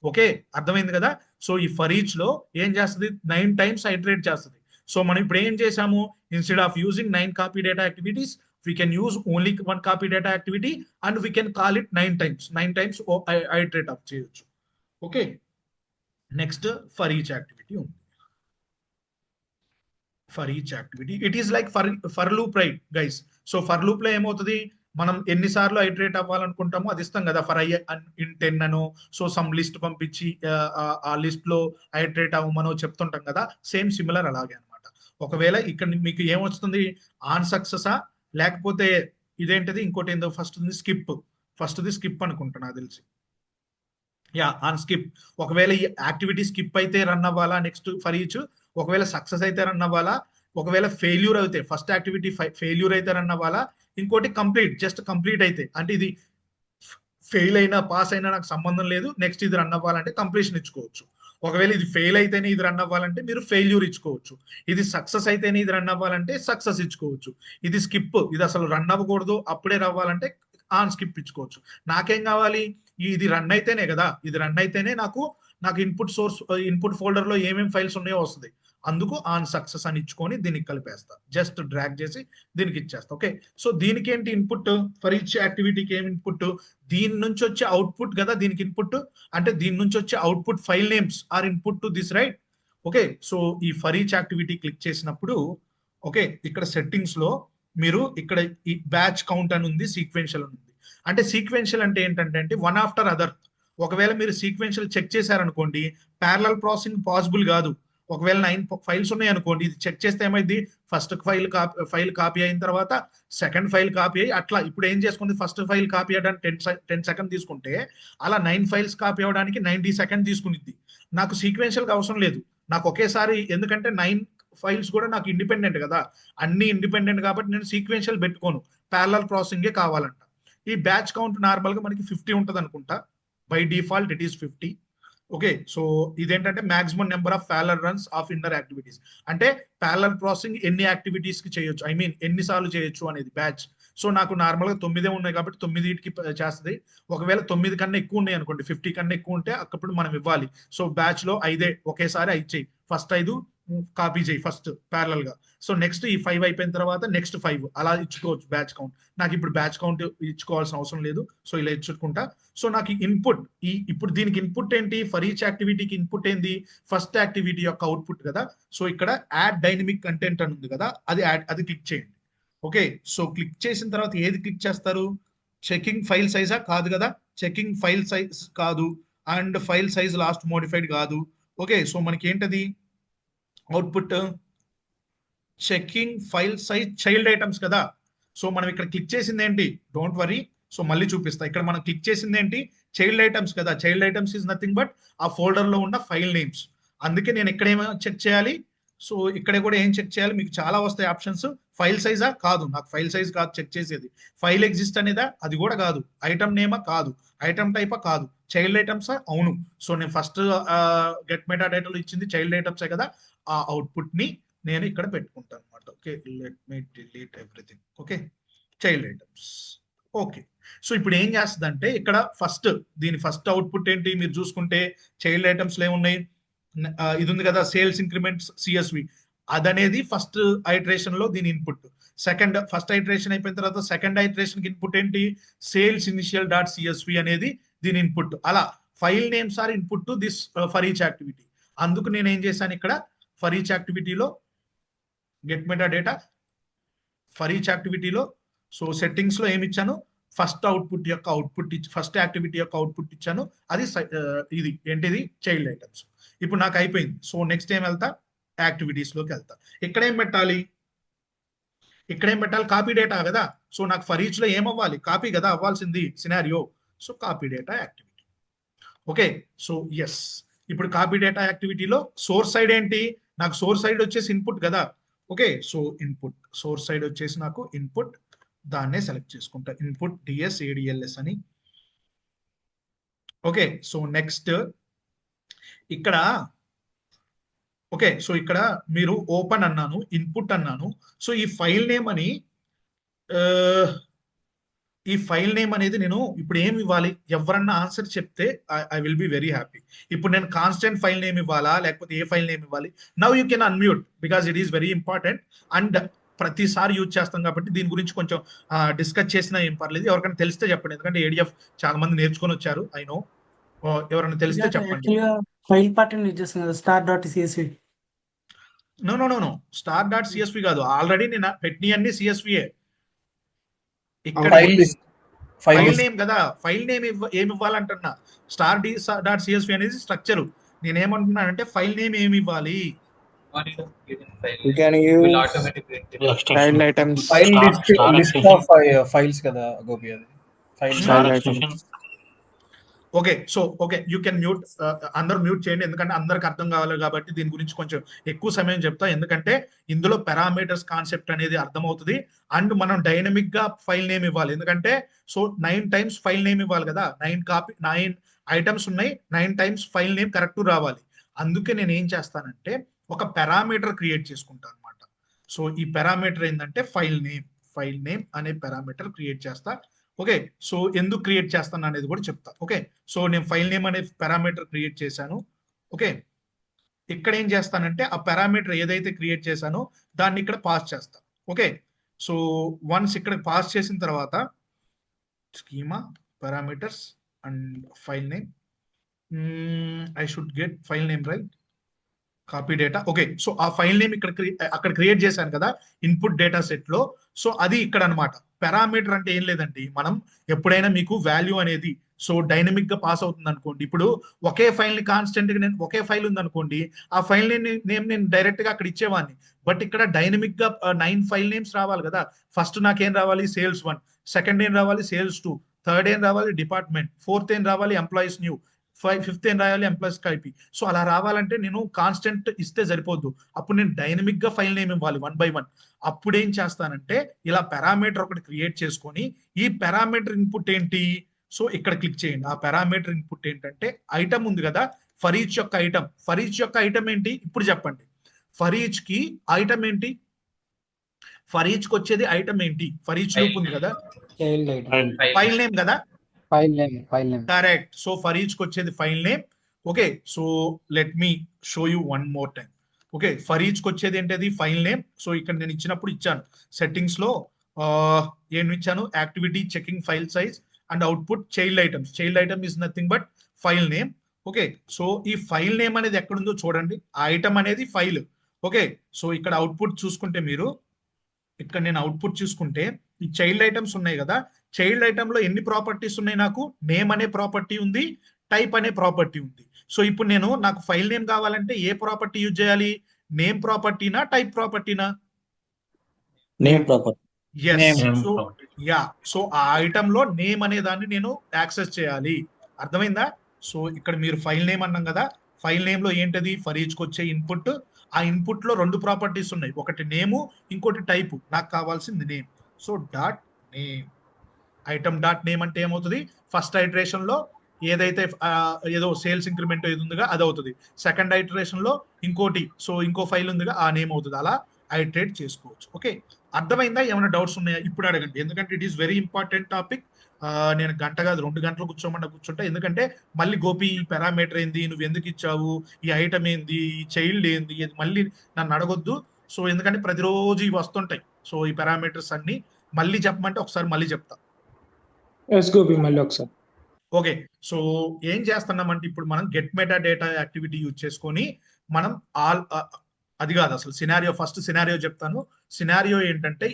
ఓకే, అర్థమైంది కదా. సో ఈ ఫర్ ఈచ్ లో ఏం చేస్తుంది, 9 టైమ్స్ ఐటరేట్ చేస్తుంది. సో మనం ఇప్పుడు ఏం చేసాము, instead of using 9 copy data activities, we can use only 1 copy data activity and we can call it 9 times. 9 times iterate up cheyochu. Okay, next for each activity ఉంది. For each activity it is like for loop, right guys. So for loop లో ఏమవుతుంది, మనం ఎన్నిసార్లు iterate అవ్వాలనుకుంటామో అది ఇస్తాం కదా, for I in 10 అనో, so some list పంపించి ఆ లిస్ట్ లో ఐటరేట్ అవ్వమనో చెప్తుంటాం కదా, సేమ్ సిమిలర్ అలాగే అనమాట. ఒకవేళ ఇక్కడ మీకు ఏమొస్తుంది, ఆన్ సక్సెసా లేకపోతే ఇదేంటిది, ఇంకోటి ఏందో, ఫస్ట్ది స్కిప్ అనుకుంటున్నా తెలిసి, యా ఆన్ స్కిప్. ఒకవేళ ఈ యాక్టివిటీ స్కిప్ అయితే రన్ అవ్వాలా నెక్స్ట్ ఫర్ ఈచ్, ఒకవేళ సక్సెస్ అయితే రన్ అవ్వాలా, ఒకవేళ ఫెయిల్యూర్ అయితే, ఫస్ట్ యాక్టివిటీ ఫెయిల్యూర్ అయితే రన్ అవ్వాలా, ఇంకోటి కంప్లీట్, జస్ట్ కంప్లీట్ అయితే, అంటే ఇది ఫెయిల్ అయినా పాస్ అయినా నాకు సంబంధం లేదు, నెక్స్ట్ ఇది రన్ అవ్వాలంటే కంప్లీషన్ ఇచ్చుకోవచ్చు. ఒకవేళ ఇది ఫెయిల్ అయితేనే ఇది రన్ అవ్వాలంటే మీరు ఫెయిల్యూర్ ఇచ్చుకోవచ్చు. ఇది సక్సెస్ అయితేనే ఇది రన్ అవ్వాలంటే సక్సెస్ ఇచ్చుకోవచ్చు. ఇది స్కిప్, ఇది అసలు రన్ అవ్వకూడదు అప్పుడే రవ్వాలంటే ఆన్ స్కిప్ ఇచ్చుకోవచ్చు. నాకేం కావాలి, ఇది రన్ అయితేనే కదా, ఇది రన్ అయితేనే నాకు ఇన్పుట్ ఫోల్డర్ లో ఏమేమి ఫైల్స్ ఉన్నాయో వస్తుంది, అందుకు ఆన్ సక్సెస్ అని ఇచ్చుకొని దీనికి కలిపేస్తా, జస్ట్ డ్రాగ్ చేసి దీనికి ఇచ్చేస్తా. ఓకే, సో దీనికి ఏంటి ఇన్పుట్, ఫర్ ఈచ్ యాక్టివిటీకి ఏం ఇన్పుట్, దీని నుంచి వచ్చే అవుట్పుట్ కదా దీనికి ఇన్పుట్, అంటే దీని నుంచి వచ్చే output file names are input to this, right. Okay, so ఈ ఫర్ ఈచ్ యాక్టివిటీ క్లిక్ చేసినప్పుడు, ఓకే, ఇక్కడ సెట్టింగ్స్ లో మీరు ఇక్కడ ఈ బ్యాచ్ కౌంట్ అని ఉంది, సీక్వెన్షియల్ అని ఉంది. అంటే సీక్వెన్షియల్ అంటే ఏంటంటే వన్ ఆఫ్టర్ అదర్. ఒకవేళ మీరు సీక్వెన్షియల్ చెక్ చేశారనుకోండి, ప్యారలల్ ప్రాసెసింగ్ పాసిబుల్ కాదు. ఒకవేళ 9 ఫైల్స్ ఉన్నాయి అనుకోండి, ఇది చెక్ చేస్తే ఏమైంది, ఫస్ట్ ఫైల్ కాపీ అయిన తర్వాత సెకండ్ ఫైల్ కాపీ అయ్యి అట్లా. ఇప్పుడు ఏం చేసుకుంది, ఫస్ట్ ఫైల్ కాపీ అవ్వడానికి 10 సెకండ్ తీసుకుంటే అలా 9 ఫైల్స్ కాపీ అవ్వడానికి 90 సెకండ్ తీసుకునిద్ది. నాకు సీక్వెన్షియల్ అవసరం లేదు, నాకు ఒకేసారి, ఎందుకంటే 9 ఫైల్స్ కూడా నాకు ఇండిపెండెంట్ కదా, అన్ని ఇండిపెండెంట్ కాబట్టి నేను సీక్వెన్షియల్ పెట్టుకోను, ప్యారలల్ ప్రాసెసింగే కావాలంట. ఈ బ్యాచ్ కౌంట్ నార్మల్ గా మనకి 50 ఉంటుంది అనుకుంటా, by default it is 50. Okay, so ఇదేంటంటే maximum number of parallel runs of inner activities, అంటే ప్యారలల్ ప్రాసెసింగ్ ఎన్ని యాక్టివిటీస్ కి చేయొచ్చు, ఐ మీన్ ఎన్నిసార్లు చేయొచ్చు అనేది బ్యాచ్. సో నాకు నార్మల్ గా 9 ఉన్నాయి కాబట్టి 9కి చేస్తుంది. ఒకవేళ 9 కన్నా ఎక్కువ ఉన్నాయి అనుకోండి, 50 కన్నా ఎక్కువ ఉంటే అప్పుడు మనం ఇవ్వాలి. సో బ్యాచ్ లో 5 ఒకేసారి 5 చేయి, ఫస్ట్ 5 కాపీ చేయి ఫస్ట్ ప్యారలల్ గా. సో నెక్స్ట్ ఈ 5 అయిపోయిన తర్వాత నెక్స్ట్ 5 అలా ఇచ్చుకోవచ్చు బ్యాచ్ కౌంట్. నాకు ఇప్పుడు బ్యాచ్ కౌంట్ ఇచ్చుకోవాల్సిన అవసరం లేదు, సో ఇలా ఇచ్చుకుంటా. సో నాకు ఇన్పుట్, ఇప్పుడు దీనికి ఇన్పుట్ ఏంటి, ఫర్ ఈచ్ యాక్టివిటీకి ఇన్పుట్ ఏంది, ఫస్ట్ యాక్టివిటీ యొక్క అవుట్పుట్ కదా. సో ఇక్కడ యాడ్ డైనమిక్ కంటెంట్ అని ఉంది కదా, అది క్లిక్ చేయండి. ఓకే, సో క్లిక్ చేసిన తర్వాత ఏది క్లిక్ చేస్తారు, చెకింగ్ ఫైల్ సైజా కాదు కదా, చెకింగ్ ఫైల్ సైజ్ కాదు, and file size last modified కాదు. ఓకే, సో మనకి ఏంటది output, checking file size child items కదా. సో మనం ఇక్కడ క్లిక్ చేసింది ఏంటి, డోంట్ వరీ, సో మళ్ళీ చూపిస్తా. ఇక్కడ మనం క్లిక్ చేసింది ఏంటి, చైల్డ్ ఐటమ్స్ కదా. Child items is nothing but ఆ ఫోల్డర్ లో ఉన్న ఫైల్ నేమ్స్. అందుకే నేను ఇక్కడ ఏమో చెక్ చేయాలి, సో ఇక్కడ కూడా ఏం చెక్ చేయాలి, మీకు చాలా వస్తాయి ఆప్షన్స్. ఫైల్ సైజా కాదు, నాకు ఫైల్ సైజ్ కాదు చెక్ చేసేది. ఫైల్ ఎగ్జిస్ట్ అనేదా, అది కూడా కాదు. ఐటమ్ నేమా కాదు, ఐటమ్ టైపా కాదు, చైల్డ్ ఐటమ్స్ అవును. సో నేను ఫస్ట్ గెట్ మెటా డేటాలో ఇచ్చింది చైల్డ్ ఐటమ్సే కదా, ఆ అవుట్పుట్ ని నేను ఇక్కడ పెట్టుకుంటాను అనమాట. ఓకే, లెట్ మీ delete everything. Okay, child items. Okay, so ఇప్పుడు ఏం చేస్తుందంటే ఇక్కడ దీని ఫస్ట్ అవుట్పుట్ ఏంటి మీరు చూసుకుంటే చైల్డ్ ఐటమ్స్ లో ఏమున్నాయి, ఇది ఉంది కదా సేల్స్ ఇంక్రిమెంట్స్ సిఎస్వి, అదనేది ఫస్ట్ ఐటరేషన్ లో దీని ఇన్పుట్. ఫస్ట్ ఐటరేషన్ అయిపోయిన తర్వాత సెకండ్ ఐటరేషన్ ఇన్పుట్ ఏంటి, సేల్స్ ఇనిషియల్ డాట్ సిఎస్వి అనేది దీని ఇన్పుట్. అలా file names are input to this for each activity. అందుకు నేను ఏం చేశాను ఇక్కడ ఫర్ ఈచ్ యాక్టివిటీలో get meta data for each యాక్టివిటీలో, సో సెట్టింగ్స్ లో ఏమి ఇచ్చాను, ఫస్ట్ యాక్టివిటీ యొక్క అవుట్పుట్ ఇచ్చాను. అది ఇది ఏంటిది చైల్డ్ ఐటమ్స్. ఇప్పుడు నాకు అయిపోయింది. సో నెక్స్ట్ ఏం వెళ్తా, యాక్టివిటీస్ లోకి వెళ్తా. ఇక్కడేం పెట్టాలి, కాపీ డేటా కదా. సో నాకు ఫర్ ఈచ్ లో ఏమవ్వాలి, కాపీ కదా అవ్వాల్సింది scenario. So copy data activity. Okay, so yes, ఇప్పుడు కాపీ డేటా యాక్టివిటీలో సోర్స్ సైడ్ ఏంటి, నాకు సోర్స్ సైడ్ వచ్చేసి ఇన్పుట్ కదా. Okay, so input source side వచ్చేసి నాకు ఇన్పుట్, దాన్నే సెలెక్ట్ చేసుకుంటా, ఇన్పుట్ డిఎస్ ఏడిఎల్ఎస్ అని. ఓకే, సో నెక్స్ట్ ఇక్కడ ఓకే, సో ఇక్కడ మీరు ఓపెన్ అన్నాను, ఇన్పుట్ అన్నాను. సో ఈ ఫైల్ నేమ్ అనేది నేను ఇప్పుడు ఏమి ఇవ్వాలి, ఎవరన్నా ఆన్సర్ చెప్తే I will be very happy. ఇప్పుడు నేను కాన్స్టెంట్ ఫైల్ నేమ్ ఇవ్వాలా లేకపోతే ఏ ఫైల్ నేమ్ ఇవ్వాలి? Now you can unmute because it is very important and ప్రతిసారి యూజ్ చేస్తాం కాబట్టి దీని గురించి కొంచెం డిస్కస్ చేసినా ఏం పర్లేదు. ఎవరికైనా తెలిస్తే చెప్పండి, ఎందుకంటే ఏడిఎఫ్ చాలా మంది నేర్చుకొని వచ్చారు. ఐ నో, ఎవరైనా తెలిస్తే చెప్పండి. ఫైల్ పార్టీని యూజ్ చేస్తాం కదా, star.csv. No star dot CSV కాదు, ఆల్రెడీ నేను పెట్టిన అన్ని సిఎస్వియే. ఇక్కడ ఫైల్ నేమ్ కదా, ఫైల్ నేమ్ ఏమి ఇవ్వాలంటున్నా, డాట్ సిఎస్వి అనేది స్ట్రక్చర్. నేనేమంటున్నానంటే ఫైల్ నేమ్ ఏమి ఇవ్వాలి, child items file list of files కదా గోపి, అది file okay. So okay, you can mute, అందరూ మ్యూట్ చేయండి, ఎందుకంటే అందరికి అర్థం కావాలి కాబట్టి దీని గురించి కొంచెం ఎక్కువ సమయం చెప్తా, ఎందుకంటే ఇందులో పారామీటర్స్ కాన్సెప్ట్ అనేది అర్థమవుతుంది. అండ్ మనం డైనమిక్ గా ఫైల్ నేమ్ ఇవ్వాలి, ఎందుకంటే సో 9 టైమ్స్ ఫైల్ నేమ్ ఇవ్వాలి కదా, 9 ఐటమ్స్ ఉన్నాయి, 9 టైమ్స్ ఫైల్ నేమ్ కరెక్ట్ రావాలి. అందుకే నేను ఏం చేస్తానంటే ఒక పారామీటర్ క్రియేట్ చేసుకుంటాను అనమాట. సో ఈ పారామీటర్ ఏంటంటే ఫైల్ నేమ్ అనే పారామీటర్ క్రియేట్ చేస్తా. ఓకే, సో ఎందుకు క్రియేట్ చేస్తాను అనేది కూడా చెప్తా. ఓకే, సో నేను ఫైల్ నేమ్ అనే పారామీటర్ క్రియేట్ చేశాను. ఓకే, ఇక్కడ ఏం చేస్తానంటే ఆ పారామీటర్ ఏదైతే క్రియేట్ చేశానో దాన్ని ఇక్కడ పాస్ చేస్తా. ఓకే, సో వన్స్ ఇక్కడ పాస్ చేసిన తర్వాత schema parameters and file name, I should get file name right, copy data. Okay, so ఆ ఫైల్ నేమ్ అక్కడ క్రియేట్ చేశాను కదా ఇన్పుట్ డేటా సెట్ లో. సో అది ఇక్కడ అనమాట. పారామీటర్ అంటే ఏం లేదండి, మనం ఎప్పుడైనా మీకు వాల్యూ అనేది సో డైనమిక్ గా పాస్ అవుతుంది అనుకోండి. ఇప్పుడు ఒకే ఫైల్ ని కాన్స్టెంట్ గా ఒకే ఫైల్ ఉంది అనుకోండి, ఆ ఫైల్ నేమ్ నేను డైరెక్ట్ గా అక్కడ ఇచ్చేవాడిని. బట్ ఇక్కడ డైనమిక్ గా 9 ఫైల్ నేమ్స్ రావాలి కదా. ఫస్ట్ నాకేం రావాలి, సేల్స్ 1, సెకండ్ ఏం రావాలి, సేల్స్ 2, థర్డ్ ఏం రావాలి, డిపార్ట్మెంట్, ఫోర్త్ ఏం రావాలి, ఎంప్లాయీస్ న్యూ, ఫిఫ్త్ ఏం రాయాలి, ఎంప్లాయీస్ కైపీ. సో అలా రావాలంటే నేను కాన్స్టెంట్ ఇస్తే సరిపోద్దు, అప్పుడు నేను డైనమిక్ గా ఫైల్ నేమ్ ఇవ్వాలి 1 by 1. అప్పుడు ఏం చేస్తానంటే ఇలా పారామీటర్ ఒకటి క్రియేట్ చేసుకొని, ఈ పారామీటర్ ఇన్పుట్ ఏంటి, సో ఇక్కడ క్లిక్ చేయండి. ఆ పారామీటర్ ఇన్పుట్ ఏంటంటే ఐటమ్ ఉంది కదా, ఫర్ ఈచ్ యొక్క ఐటమ్ ఏంటి ఇప్పుడు చెప్పండి. ఫర్ ఈచ్ కి ఐటమ్ ఏంటి, ఫర్ ఈచ్ కి వచ్చేది ఐటమ్ ఏంటి, ఫర్ ఈచ్ లూప్ ఉంది కదా, ఫైల్ నేమ్ కదా, file name correct. So for each కి వచ్చేది file name. Okay, so let me show you one more time. Okay, for each కి వచ్చేది ఏంటది, ఫైల్ నేమ్. సో ఇక్కడ నేను ఇచ్చినప్పుడు ఇచ్చాను సెట్టింగ్స్ లో ఏం ఇచ్చాను, activity checking file size and output child item is nothing but file name. Okay, so ఈ ఫైల్ నేమ్ అనేది ఎక్కడుందో చూడండి, ఆ ఐటమ్ అనేది ఫైల్. ఓకే, సో ఇక్కడ అవుట్పుట్ చూసుకుంటే మీరు, ఇక్కడ నేను అవుట్పుట్ చూసుకుంటే ఈ చైల్డ్ ఐటమ్స్ ఉన్నాయి కదా, చైల్డ్ ఐటమ్ లో ఎన్ని ప్రాపర్టీస్ ఉన్నాయి, నాకు నేమ్ అనే ప్రాపర్టీ ఉంది, టైప్ అనే ప్రాపర్టీ ఉంది. సో ఇప్పుడు నాకు ఫైల్ నేమ్ కావాలంటే ఏ ప్రాపర్టీ యూజ్ చేయాలి, నేమ్ ప్రాపర్టీనా టైప్ ప్రాపర్టీనా? Name property. సో ఆ ఐటమ్ లో నేమ్ అనే దాన్ని నేను యాక్సెస్ చేయాలి. అర్థమైందా? సో ఇక్కడ మీరు ఫైల్ నేమ్ అన్నాం కదా, ఫైల్ నేమ్ లో ఏంటది, ఫర్ ఈచ్ కి వచ్చే ఇన్పుట్. ఆ ఇన్పుట్ లో 2 ప్రాపర్టీస్ ఉన్నాయి, ఒకటి నేము, ఇంకోటి టైపు. నాకు కావాల్సింది name. So dot name, item dot name అంటే ఏమవుతుంది, ఫస్ట్ ఐటరేషన్ లో ఏదైతే ఏదో సేల్స్ ఇంక్రిమెంట్ ఏది ఉందిగా అది అవుతుంది. సెకండ్ ఐటరేషన్ లో ఇంకోటి, సో ఇంకో ఫైల్ ఉందిగా ఆ నేమ్ అవుతుంది. అలా ఐటరేట్ చేసుకోవచ్చు. ఓకే, అర్థమైందా? ఏమైనా డౌట్స్ ఉన్నాయా? ఇప్పుడు అడగండి, ఎందుకంటే it is very important topic. నేను గంట కాదు 2 గంటలు కూర్చుంటా, ఎందుకంటే మళ్ళీ గోపి ఈ పారామీటర్ ఏంది, నువ్వు ఎందుకు ఇచ్చావు, ఈ ఐటమ్ ఏంది, ఈ చైల్డ్ ఏంది, ఇది మళ్ళీ నన్ను అడగొద్దు. సో ఎందుకంటే ప్రతిరోజు ఇవి వస్తుంటాయి. సో ఈ పారామీటర్స్ అన్ని మళ్ళీ చెప్పమంటే ఒకసారి మళ్ళీ చెప్తా. ఎస్ గోపి, మళ్ళీ ఒకసారి. ఓకే, సో ఏం చేస్తున్నామంటే ఇప్పుడు మనం get meta data activity use చేసుకొని మనం అది కాదు అసలు సినారియో. ఫస్ట్ సినారియో చెప్తాను. సినారియో ఏంటంటే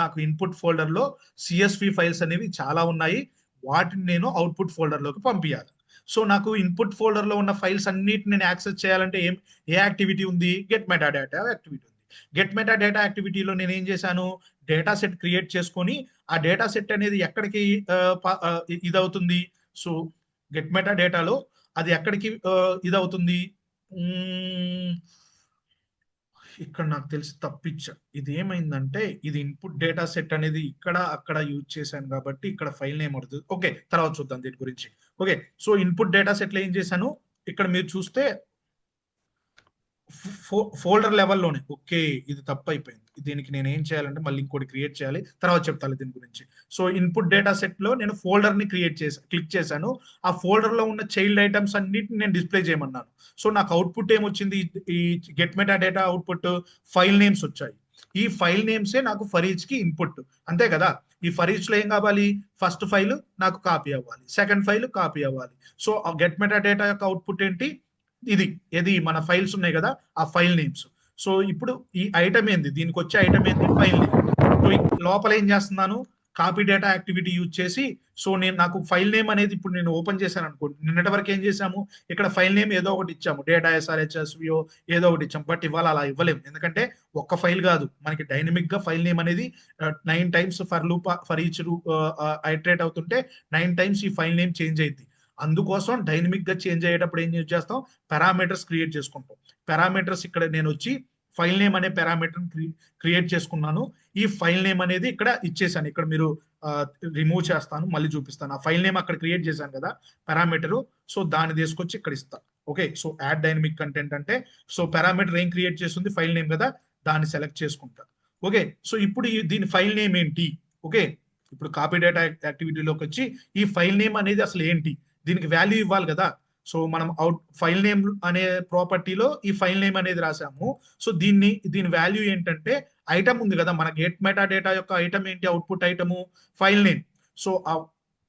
నాకు ఇన్పుట్ ఫోల్డర్ లో CSV ఫైల్స్ అనేవి చాలా ఉన్నాయి, వాటిని నేను అవుట్పుట్ ఫోల్డర్ లోకి పంపించాలి. సో నాకు ఇన్పుట్ ఫోల్డర్ లో ఉన్న ఫైల్స్ అన్నిటిని నేను యాక్సెస్ చేయాలంటే ఏ యాక్టివిటీ ఉంది? గెట్ మెటా డేటా యాక్టివిటీ ఉంది. గెట్ మెటా డేటా యాక్టివిటీలో నేను ఏం చేశాను, డేటా సెట్ క్రియేట్ చేసుకొని ఆ డేటా సెట్ అనేది ఎక్కడికి ఇదవుతుంది. సో గెట్ మెటా డేటాలో అది ఎక్కడికి ఇదవుతుంది, ఇక్కడ నాకు తెలిసి తప్పించా. ఇది ఏమైందంటే ఇది ఇన్పుట్ డేటా సెట్ అనేది ఇక్కడ అక్కడ యూజ్ చేశాను కాబట్టి ఇక్కడ ఫైల్ నేమ్ అవుతుంది. ఓకే, తర్వాత చూద్దాం దీని గురించి. Okay, so input data set లో ఏం చేశాను, ఇక్కడ మీరు చూస్తే ఫోల్డర్ లెవెల్లోనే. ఓకే, ఇది తప్పు అయిపోయింది. దీనికి నేను ఏం చేయాలంటే మళ్ళీ ఇంకోటి క్రియేట్ చేయాలి, తర్వాత చెప్తాను దీని గురించి. సో ఇన్పుట్ డేటా సెట్ లో నేను ఫోల్డర్ ని క్లిక్ చేశాను. ఆ ఫోల్డర్ లో ఉన్న చైల్డ్ ఐటమ్స్ అన్నిటిని నేను డిస్ప్లే చేయమన్నాను. సో నాకు అవుట్పుట్ ఏమొచ్చింది, ఈ get meta data output file names వచ్చాయి. ఈ ఫైల్ నేమ్సే నాకు ఫర్ ఈచ్ కి ఇన్పుట్, అంతే కదా. ఈ ఫర్ ఈచ్ లో ఏం కావాలి, ఫస్ట్ ఫైల్ నాకు కాపీ అవ్వాలి, సెకండ్ ఫైల్ కాపీ అవ్వాలి. సో ఆ గెట్ మెటా డేటా యొక్క అవుట్పుట్ ఏంటి, ఇది మన ఫైల్స్ ఉన్నాయి కదా ఆ ఫైల్ నేమ్స్. సో ఇప్పుడు ఈ ఐటమ్ ఏంది, దీనికి వచ్చే ఐటమ్ ఏంది, ఫైల్ నేమ్. సో లోపల ఏం చేస్తున్నాను, కాపీ డేటా యాక్టివిటీ యూజ్ చేసి, సో నాకు ఫైల్ నేమ్ అనేది ఇప్పుడు నేను ఓపెన్ చేశాను అనుకోండి. నిన్నటి వరకు ఏం చేసాము, ఇక్కడ ఫైల్ నేమ్ ఏదో ఒకటి ఇచ్చాము, డేటా SRHSVO ఏదో ఒకటి ఇచ్చాము. బట్ ఇవాళ అలా ఇవ్వలేము, ఎందుకంటే ఒక్క ఫైల్ కాదు మనకి డైనమిక్ గా ఫైల్ నేమ్ అనేది 9 టైమ్స్ ఫర్ ఈచ్ ఐటరేట్ అవుతుంటే 9 టైమ్స్ ఈ ఫైల్ నేమ్ చేంజ్ అయింది. అందుకోసం డైనమిక్ గా చేంజ్ అయ్యేటప్పుడు ఏం యూజ్ చేస్తాం, పారామీటర్స్ క్రియేట్ చేసుకుంటాం. పారామీటర్స్ ఇక్కడ నేను వచ్చి ఫైల్ నేమ్ అనే పారామీటర్ క్రియేట్ చేసుకున్నాను. ఈ ఫైల్ నేమ్ అనేది ఇక్కడ ఇచ్చేసాను. ఇక్కడ మీరు రిమూవ్ చేస్తాను, మళ్ళీ చూపిస్తాను. ఆ ఫైల్ నేమ్ అక్కడ క్రియేట్ చేశాను కదా పారామీటరు, సో దాన్ని తీసుకొచ్చి ఇక్కడ ఇస్తా. Okay, so add dynamic content అంటే, సో పారామీటర్ ఏం క్రియేట్ చేస్తుంది, ఫైల్ నేమ్ కదా, దాన్ని సెలెక్ట్ చేసుకుంటా. ఓకే, సో ఇప్పుడు దీని ఫైల్ నేమ్ ఏంటి. ఓకే, ఇప్పుడు కాపీ డేటా యాక్టివిటీలోకి వచ్చి ఈ ఫైల్ నేమ్ అనేది అసలు ఏంటి, దీనికి వాల్యూ ఇవ్వాలి కదా. సో మనం ఫైల్ నేమ్ అనే ప్రాపర్టీలో ఈ ఫైల్ నేమ్ అనేది రాసాము. సో దీని వాల్యూ ఏంటంటే ఐటమ్ ఉంది కదా, మన గెట్ మెటా డేటా యొక్క ఐటమ్ ఏంటి, output item file name. So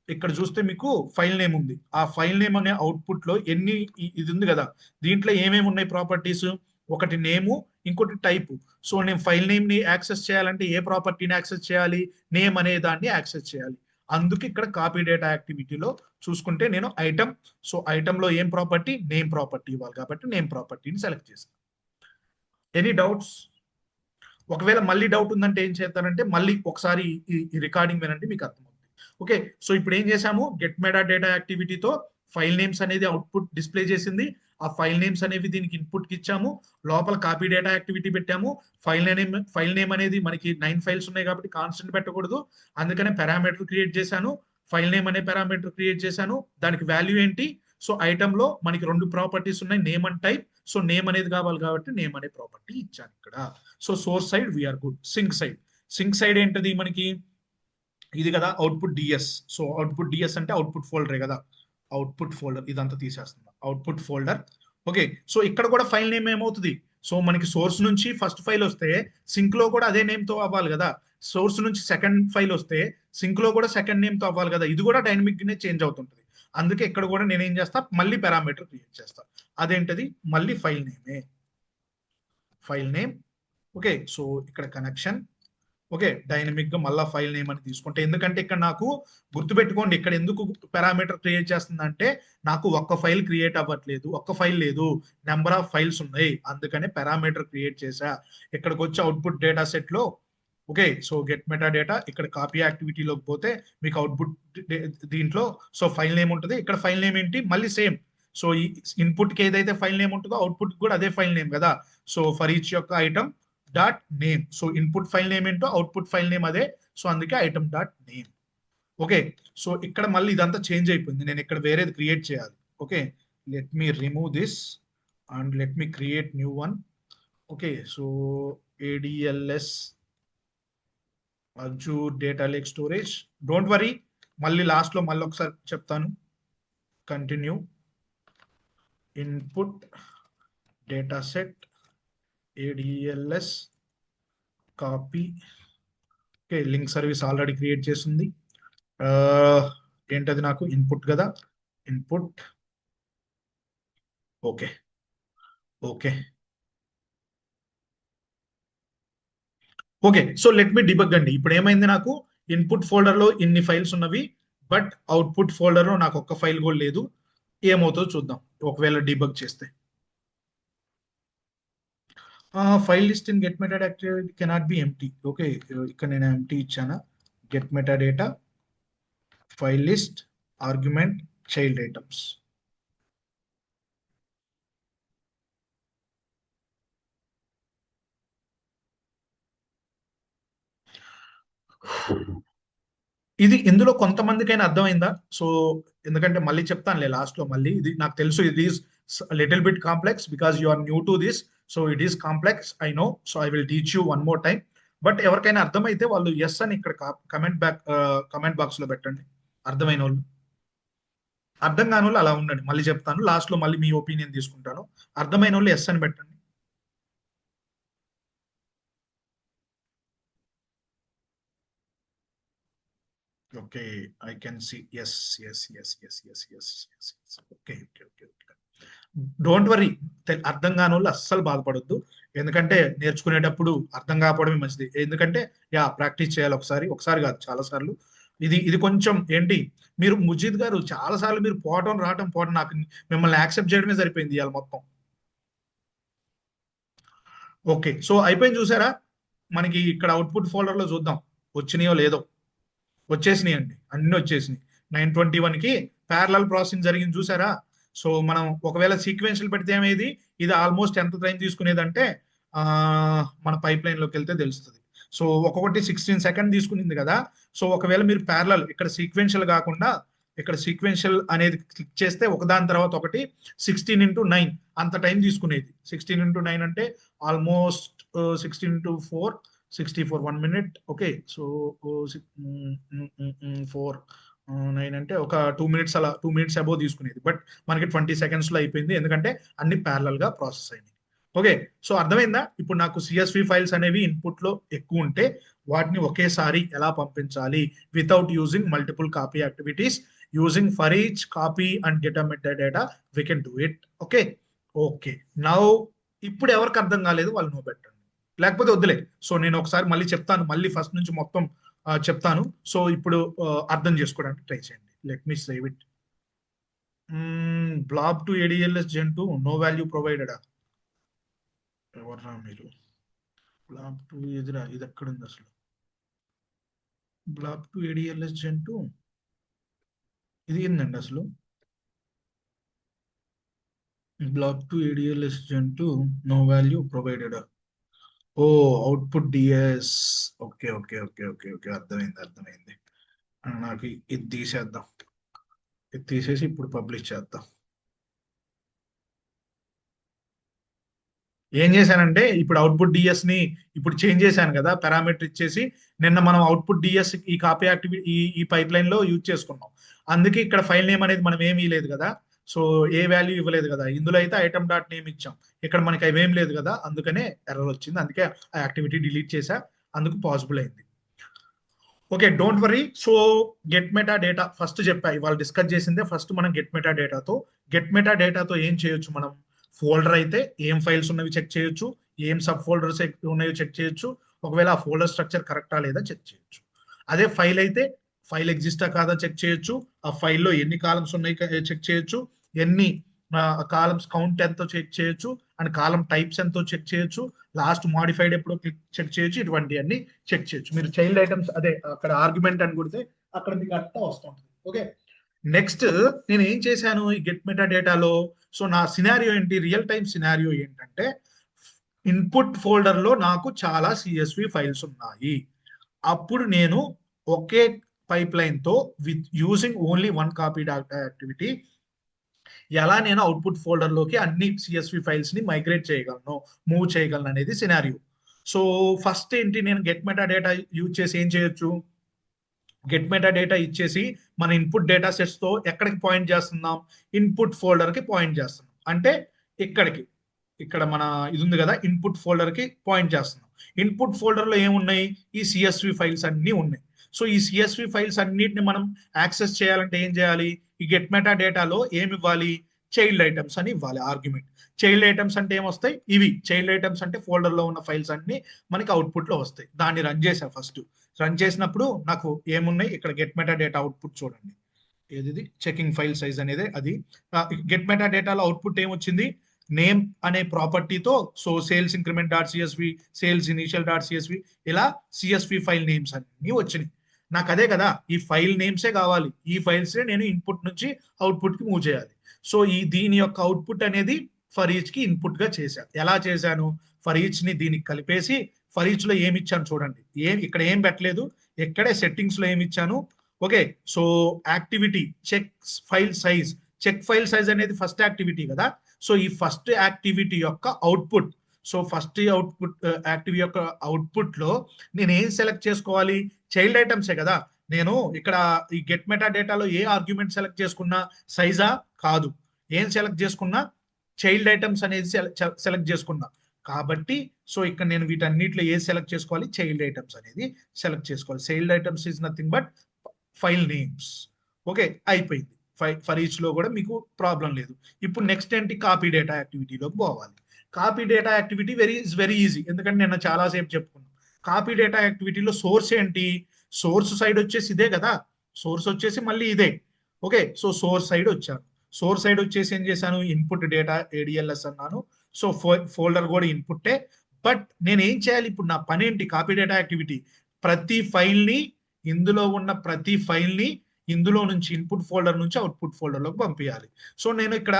ఇక్కడ చూస్తే మీకు ఫైల్ నేమ్ ఉంది. ఆ ఫైల్ నేమ్ అనే అవుట్పుట్ లో ఇది ఉంది కదా, దీంట్లో ఏమేమి ఉన్నాయి ప్రాపర్టీస్, ఒకటి నేము, ఇంకోటి టైపు. సో నేను ఫైల్ నేమ్ ని యాక్సెస్ చేయాలంటే ఏ ప్రాపర్టీని యాక్సెస్ చేయాలి, నేమ్ అనే దాన్ని యాక్సెస్ చేయాలి. అందుకు ఇక్కడ కాపీ డేటా యాక్టివిటీలో చూసుకుంటే నేను ఐటమ్, సో ఐటమ్ లో ఏం ప్రాపర్టీ, నేమ్ ప్రాపర్టీ ఇవ్వాలి కాబట్టి నేమ్ ప్రాపర్టీని సెలెక్ట్ చేస్తాను. Any doubts? ఒకవేళ మళ్ళీ డౌట్ ఉందంటే ఏం చేస్తానంటే మళ్ళీ ఒకసారి ఈ రికార్డింగ్ వినండి, మీకు అర్థమవుతుంది. ఓకే, సో ఇప్పుడు ఏం చేసాము, గెట్ మెటా డేటా యాక్టివిటీతో ఫైల్ నేమ్స్ అనేది అవుట్పుట్ డిస్ప్లే చేసింది. ఆ ఫైల్ నేమ్స్ అనేవి దీనికి ఇన్పుట్ కి ఇచ్చాము. లోపల కాపీ డేటా యాక్టివిటీ పెట్టాము. ఫైల్ నేమ్ అనేది మనకి 9 ఫైల్స్ ఉన్నాయి కాబట్టి కాన్స్టెంట్ పెట్టకూడదు, అందుకనే పారామీటర్ క్రియేట్ చేశాను. ఫైల్ నేమ్ అనే పారామీటర్ క్రియేట్ చేశాను. దానికి వాల్యూ ఏంటి, సో ఐటమ్ లో మనకి 2 ప్రాపర్టీస్ ఉన్నాయి, name and type. So name అనేది కావాలి కాబట్టి నేమ్ అనే ప్రాపర్టీ ఇచ్చాను ఇక్కడ. So source side we are good. Sink side ఏంటది మనకి, ఇది కదా output DS. So output DS అంటే అవుట్పుట్ ఫోల్డరే కదా, అవుట్పుట్ ఫోల్డర్ ఇదంతా తీసేస్తున్నా, అవుట్పుట్ ఫోల్డర్. ఓకే, సో ఇక్కడ కూడా ఫైల్ నేమ్ ఏమవుతుంది, సో మనకి సోర్స్ నుంచి ఫస్ట్ ఫైల్ వస్తే సింక్ లో కూడా అదే నేమ్ తో అవ్వాలి కదా. సోర్స్ నుంచి సెకండ్ ఫైల్ వస్తే సింక్ లో కూడా సెకండ్ నేమ్ తో అవ్వాలి కదా. ఇది కూడా డైనమిక్ గానే చేంజ్ అవుతుంటది. అందుకే ఇక్కడ కూడా నేను ఏం చేస్తా, మళ్ళీ పారామీటర్ క్రియేట్ చేస్తా. అదేంటది, మళ్ళీ ఫైల్ నేమ్. ఓకే, సో ఇక్కడ కనెక్షన్. ఓకే, డైనమిక్ గా మళ్ళా ఫైల్ నేమ్ అని తీసుకుంటే, ఎందుకంటే ఇక్కడ నాకు గుర్తుపెట్టుకోండి, ఇక్కడ ఎందుకు పారామీటర్ క్రియేట్ చేస్తుందంటే నాకు ఒక్క ఫైల్ క్రియేట్ అవ్వట్లేదు, ఒక్క ఫైల్ లేదు, నెంబర్ ఆఫ్ ఫైల్స్ ఉన్నాయి, అందుకనే పారామీటర్ క్రియేట్ చేశా. ఇక్కడికి వచ్చి అవుట్పుట్ డేటా సెట్ లో okay, so get meta data ఇక్కడ కాపీ యాక్టివిటీలోకి పోతే మీకు అవుట్పుట్ దీంట్లో సో ఫైల్ నేమ్ ఉంటుంది. ఇక్కడ ఫైల్ నేమ్ ఏంటి, మళ్ళీ సేమ్. సో ఈ ఇన్పుట్ కి ఏదైతే ఫైల్ నేమ్ ఉంటుందో అవుట్పుట్ కూడా అదే ఫైల్ నేమ్ కదా. సో ఫర్ ఈచ్ యొక్క item dot name. So input file name ఏంటో అవుట్పుట్ ఫైల్ నేమ్ అదే, సో అందుకే item dot name. Okay, so ఇక్కడ మళ్ళీ ఇదంతా చేంజ్ అయిపోయింది, నేను ఇక్కడ వేరేది క్రియేట్ చేయాలి. Okay, let me remove this and let me create new one. Okay, so ADLS Azure Data Lake Storage. Don't worry, మళ్ళీ లాస్ట్లో మళ్ళీ ఒకసారి చెప్తాను. Continue input data set ADLS copy. Okay, link service already create చేస్తుంది. ఏంటది నాకు input కదా, input. Okay okay okay, so let me debug అండి. ఇప్పుడు ఏమైంది, నాకు ఇన్పుట్ ఫోల్డర్లో ఇన్ని ఫైల్స్ ఉన్నవి, బట్ అవుట్పుట్ ఫోల్డర్లో నాకు ఒక్క ఫైల్ కూడా లేదు. ఏమవుతుందో చూద్దాం ఒకవేళ డిబగ్ చేస్తే. File list in get meta activity cannot be empty. Okay, ఇక్కడ నేను ఎంటీ ఇచ్చాను. Get meta data file list argument child items. ఇది ఇందులో కొంతమందికైనా అర్థమైందా? సో ఎందుకంటే మళ్ళీ చెప్తానులే లాస్ట్లో, మళ్ళీ ఇది నాకు తెలుసు, ఇది is little bit complex because you are new to this. So it is complex, I know. So I will teach you one more time. But ఎవరికైనా అర్థమైతే వాళ్ళు ఎస్ అని ఇక్కడ కమెంట్ బాక్స్ లో పెట్టండి, అర్థమైన వాళ్ళు. అర్థం కాని వాళ్ళు అలా ఉండండి, మళ్ళీ చెప్తాను లాస్ట్లో, మళ్ళీ మీ ఒపీనియన్ తీసుకుంటాను. అర్థమైన వాళ్ళు ఎస్ అని పెట్టండి. Okay, I can see yes yes yes yes yes yes yes. Okay okay okay okay, don't worry. అర్థం కాని వాళ్ళు అస్సలు బాధపడొద్దు, ఎందుకంటే నేర్చుకునేటప్పుడు అర్థం కాకపోవడమే మంచిది. ఎందుకంటే ప్రాక్టీస్ చేయాలి, ఒకసారి కాదు చాలా సార్లు. ఇది కొంచెం ఏంటి, మీరు ముజీద్ గారు చాలా సార్లు మీరు పోవటం నాకు మిమ్మల్ని యాక్సెప్ట్ చేయడమే సరిపోయింది ఇవాళ మొత్తం. ఓకే, సో అయిపోయింది చూసారా. మనకి ఇక్కడ అవుట్పుట్ ఫోల్డర్ లో చూద్దాం వచ్చినాయో లేదో. వచ్చేసినాయి అండి, అన్ని వచ్చేసినాయి. 921కి ప్యారలల్ ప్రాసెసింగ్ జరిగింది చూసారా. సో మనం ఒకవేళ సీక్వెన్షియల్ పెడితే ఏమేది, ఇది ఆల్మోస్ట్ ఎంత టైం తీసుకునేది అంటే మన పైప్ లైన్ లోకి వెళ్తే తెలుస్తుంది. సో ఒక్కొక్కటి 16 సెకండ్ తీసుకునింది కదా. సో ఒకవేళ మీరు ప్యారలల్ ఇక్కడ సీక్వెన్షియల్ కాకుండా ఇక్కడ సీక్వెన్షియల్ అనేది క్లిక్ చేస్తే ఒకదాని తర్వాత ఒకటి 16x9 అంత టైం తీసుకునేది. 16x9 అంటే almost 16x4 64 1 minute. Okay, so 4 9 అంటే ఒక 2 minutes, అలా 2 minutes అబోవ్ తీసుకునేది. బట్ మనకి 20 seconds లో అయిపోయింది, ఎందుకంటే అన్ని ప్యారలల్ గా ప్రాసెస్ అయినాయి. ఓకే, సో అర్థమైందా. ఇప్పుడు నాకు CSV ఫైల్స్ అనేవి ఇన్పుట్ లో ఎక్కువ ఉంటే వాటిని ఒకేసారి ఎలా పంపించాలి without using multiple copy activities, using for each copy and get meta data we can do it. Okay okay, now ఇప్పుడు ఎవరికి అర్థం కాలేదు వాళ్ళు నో పెట్టండి, లేకపోతే వద్దులే. సో నేను ఒకసారి మళ్ళీ చెప్తాను, మళ్ళీ ఫస్ట్ నుంచి మొత్తం చెప్తాను. సో ఇప్పుడు అర్థం చేసుకోవడానికి ట్రై చేయండి. Let me save it. Blob to ADLS Gen 2 no value ప్రొవైడెడా? ఎవర్రా మీరు? బ్లాబ్ టు ఎదురా, ఇది ఎక్కడుంది అసలు? బ్లాబ్ టు ADLS Gen 2 ఇది ఏందండి అసలు? Blob to ADLS Gen 2 no value ప్రొవైడెడా? Oh output DS. Okay okay okay okay okay, అర్థమైంది. నాకు ఇది తీసేద్దాం, ఇది తీసేసి ఇప్పుడు పబ్లిష్ చేద్దాం. ఏం చేశానంటే ఇప్పుడు అవుట్పుట్ డిఎస్ ని ఇప్పుడు చేంజ్ చేశాను కదా, పారామీటర్ ఇచ్చేసి. నిన్న మనం అవుట్పుట్ డిఎస్ ఈ కాపీ యాక్టివిటీ ఈ పైప్ లైన్ లో యూజ్ చేసుకున్నాం. అందుకే ఇక్కడ ఫైల్ నేమ్ అనేది మనం ఏమీ లేదు కదా, సో ఏ వాల్యూ ఇవ్వలేదు కదా. ఇందులో అయితే ఐటమ్ డాట్ నేమ్ ఇచ్చాం, ఇక్కడ మనకి అవేం లేదు కదా, అందుకనే ఎర్రర్ వచ్చింది. అందుకే ఆ యాక్టివిటీ డిలీట్ చేసా, అందుకు పాసిబుల్ అయింది. Okay, don't worry. So get meta data first చెప్పా, ఇవాళ డిస్కస్ చేసిందే ఫస్ట్ మనం గెట్ మెటా డేటాతో ఏం చేయొచ్చు మనం. ఫోల్డర్ అయితే ఏం ఫైల్స్ ఉన్నవి చెక్ చేయొచ్చు, ఏం సబ్ ఫోల్డర్స్ ఉన్నాయో చెక్ చేయొచ్చు, ఒకవేళ ఆ ఫోల్డర్ స్ట్రక్చర్ కరెక్టా లేదా చెక్ చేయొచ్చు. అదే ఫైల్ అయితే ఫైల్ ఎగ్జిస్టా కాదా చెక్ చేయొచ్చు, ఆ ఫైల్లో ఎన్ని కాలమ్స్ ఉన్నాయి చెక్ చేయొచ్చు, ఎన్ని కాలమ్స్ కౌంట్ ఎంతో చెక్ చేయొచ్చు, అండ్ కాలమ్ టైప్స్ ఎంతో చెక్ చేయొచ్చు, లాస్ట్ మాడిఫైడ్ ఎప్పుడో చెక్ చేయొచ్చు, ఇటువంటి అన్ని చెక్ చేయొచ్చు. మీరు చైల్డ్ ఐటమ్స్ అదే అక్కడ ఆర్గ్యుమెంట్ అని కొడితే అక్కడ మీకు అర్థం వస్తుంటుంది. ఓకే, నెక్స్ట్ నేను ఏం చేశాను ఈ గెట్ మెటా డేటాలో. సో నా సినారియో ఏంటి, రియల్ టైం సినారియో ఏంటంటే ఇన్పుట్ ఫోల్డర్ లో నాకు చాలా CSV ఫైల్స్ ఉన్నాయి. అప్పుడు నేను ఒకే పైప్ లైన్ తో with using only one copy data activity ఎలా నేను అవుట్పుట్ ఫోల్డర్ లోకి అన్ని సిఎస్వి ఫైల్స్ ని మైగ్రేట్ చేయగలను, మూవ్ చేయగలను అనేది సినారియో. సో ఫస్ట్ ఏంటి, నేను గెట్ మెటా డేటా యూజ్ చేసి ఏం చేయొచ్చు, గెట్ మెటా డేటా ఇచ్చేసి మన ఇన్పుట్ డేటా సెట్స్ తో ఎక్కడికి పాయింట్ చేస్తున్నాం, ఇన్పుట్ ఫోల్డర్ కి పాయింట్ చేస్తున్నాం. అంటే ఇక్కడికి, ఇక్కడ మన ఇది ఉంది కదా ఇన్పుట్ ఫోల్డర్ కి పాయింట్ చేస్తున్నాం. ఇన్పుట్ ఫోల్డర్ లో ఏమున్నాయి, ఈ సిఎస్వి ఫైల్స్ అన్ని ఉన్నాయి. సో ఈ సిఎస్వి ఫైల్స్ అన్నిటిని మనం యాక్సెస్ చేయాలంటే ఏం చేయాలి, ఈ గెట్ మెటా డేటాలో ఏమి ఇవ్వాలి, చైల్డ్ ఐటమ్స్ అని ఇవ్వాలి ఆర్గ్యుమెంట్. చైల్డ్ ఐటమ్స్ అంటే ఏమొస్తాయి, ఇవి చైల్డ్ ఐటమ్స్ అంటే ఫోల్డర్ లో ఉన్న ఫైల్స్ అన్ని మనకి అవుట్పుట్ లో వస్తాయి. దాన్ని రన్ చేసా, ఫస్ట్ రన్ చేసినప్పుడు నాకు ఏమున్నాయి, ఇక్కడ గెట్ మెటా డేటా అవుట్పుట్ చూడండి, ఏది చెకింగ్ ఫైల్ సైజ్ అనేది అది. గెట్ మెటా డేటాలో అవుట్పుట్ ఏమొచ్చింది, నేమ్ అనే ప్రాపర్టీతో, so sales increment dot CSV, sales initial dot CSV, ఇలా సిఎస్వి ఫైల్ నేమ్స్ అన్ని వచ్చినాయి. నాకు అదే కదా, ఈ ఫైల్ నేమ్సే కావాలి, ఈ ఫైల్స్ నేను ఇన్పుట్ నుంచి అవుట్పుట్ కి మూవ్ చేయాలి. సో దీని యొక్క అవుట్పుట్ అనేది ఫర్ ఈచ్ కి ఇన్పుట్ గా చేశాను. ఎలా చేశాను, ఫర్ ఈచ్ ని దీనికి కలిపేసి ఫర్ ఈచ్ లో ఏమి ఇచ్చాను చూడండి, ఇక్కడ ఏం పెట్టలేదు, ఎక్కడే సెట్టింగ్స్ లో ఏమి ఇచ్చాను. Okay, so activity check file size, check file size అనేది ఫస్ట్ యాక్టివిటీ కదా. సో ఈ ఫస్ట్ యాక్టివిటీ యొక్క output, so first output activity యొక్క అవుట్పుట్ లో నేను ఏం సెలెక్ట్ చేసుకోవాలి, చైల్డ్ ఐటమ్సే కదా. నేను ఇక్కడ ఈ గెట్ మెటా డేటాలో ఏ ఆర్గ్యుమెంట్ సెలెక్ట్ చేసుకున్నా, సైజా కాదు, ఏం సెలెక్ట్ చేసుకున్నా, చైల్డ్ ఐటమ్స్ అనేది సెలెక్ట్ చేసుకున్నా. కాబట్టి సో ఇక్కడ నేను వీటన్నిటిలో ఏ సెలెక్ట్ చేసుకోవాలి, చైల్డ్ ఐటమ్స్ అనేది సెలెక్ట్ చేసుకోవాలి. Child items is nothing but file names. Okay, అయిపోయింది. ఫర్ ఈచ్ లో కూడా మీకు ప్రాబ్లం లేదు. ఇప్పుడు నెక్స్ట్ ఏంటి, కాపీ డేటా యాక్టివిటీలోకి పోవాలి. Copy data activity very easy, ఎందుకంటే నేను చాలాసేపు చెప్పుకున్నాను. కాపీ డేటా యాక్టివిటీలో సోర్స్ ఏంటి, సోర్స్ సైడ్ వచ్చేసి ఇదే కదా, సోర్స్ వచ్చేసి మళ్ళీ ఇదే. ఓకే, సో సోర్స్ సైడ్ వచ్చాను, సోర్స్ సైడ్ వచ్చేసి ఏం చేశాను, ఇన్పుట్ డేటా ఏడిఎల్ఎస్ అన్నాను. సో ఫోల్డర్ కూడా ఇన్పుట్టే. బట్ నేను ఏం చేయాలి, ఇప్పుడు నా పని ఏంటి, కాపీ డేటా యాక్టివిటీ ప్రతి ఫైల్ ని, ఇందులో ఉన్న ప్రతి ఫైల్ ని ఇందులో నుంచి ఇన్పుట్ ఫోల్డర్ నుంచి అవుట్పుట్ ఫోల్డర్ లోకి పంపించాలి. సో నేను ఇక్కడ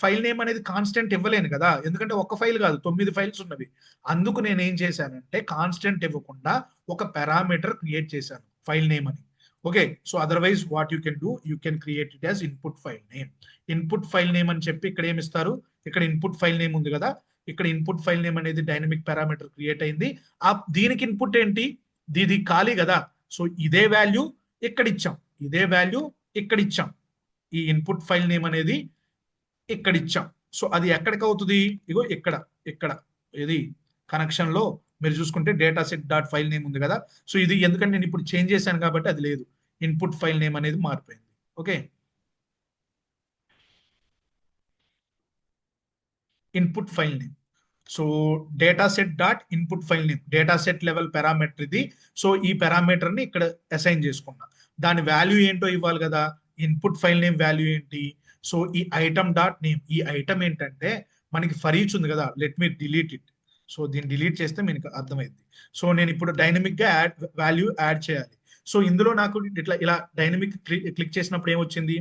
ఫైల్ నేమ్ అనేది కాన్స్టెంట్ ఇవ్వలేను కదా, ఎందుకంటే ఒక ఫైల్ కాదు 9 ఫైల్స్ ఉన్నవి. అందుకు నేను ఏం చేశానంటే కాన్స్టెంట్ ఇవ్వకుండా ఒక పారామీటర్ క్రియేట్ చేశాను, ఫైల్ నేమ్ అని. Okay, so otherwise what you can do, you can create it as input file name. Input file name అని చెప్పి ఇక్కడ ఏమి ఇస్తారు, ఇక్కడ ఇన్పుట్ ఫైల్ నేమ్ ఉంది కదా, ఇక్కడ ఇన్పుట్ ఫైల్ నేమ్ అనేది డైనమిక్ పారామీటర్ క్రియేట్ అయింది. దీనికి ఇన్పుట్ ఏంటి, ఇది ఖాళీ కదా. సో ఇదే వాల్యూ ఇక్కడ ఇచ్చాం, ఇదే వాల్యూ ఇక్కడ ఇచ్చాం, ఈ ఇన్పుట్ ఫైల్ నేమ్ అనేది ఇక్కడ ఇచ్చాం. సో అది ఎక్కడికి అవుతుంది, ఇగో ఇక్కడ, ఇక్కడ ఇది కనెక్షన్ లో మీరు చూసుకుంటే data set dot file name ఉంది కదా. సో ఇది ఎందుకంటే నేను ఇప్పుడు చేంజ్ చేశాను కాబట్టి అది లేదు, ఇన్పుట్ ఫైల్ నేమ్ అనేది మారిపోయింది. Okay, input file name, so data set dot input file name, data set level parameter ఇది. సో ఈ పారామీటర్ ని ఇక్కడ అసైన్ చేసుకున్నా, దాని వాల్యూ ఏంటో ఇవ్వాలి కదా, ఇన్పుట్ ఫైల్ నేమ్ వాల్యూ ఏంటి, సో ఈ ఐటమ్ డాట్ నేమ్. ఈ ఐటమ్ ఏంటంటే మనకి ఫర్ ఈచ్ ఉంది కదా, let me delete it. So దీన్ని డిలీట్ చేస్తే మీకు అర్థమైంది. సో నేను ఇప్పుడు డైనమిక్ గా వాల్యూ యాడ్ చేయాలి. సో ఇందులో నాకు ఇట్లా ఇలా డైనమిక్ క్లిక్ చేసినప్పుడు ఏమొచ్చింది,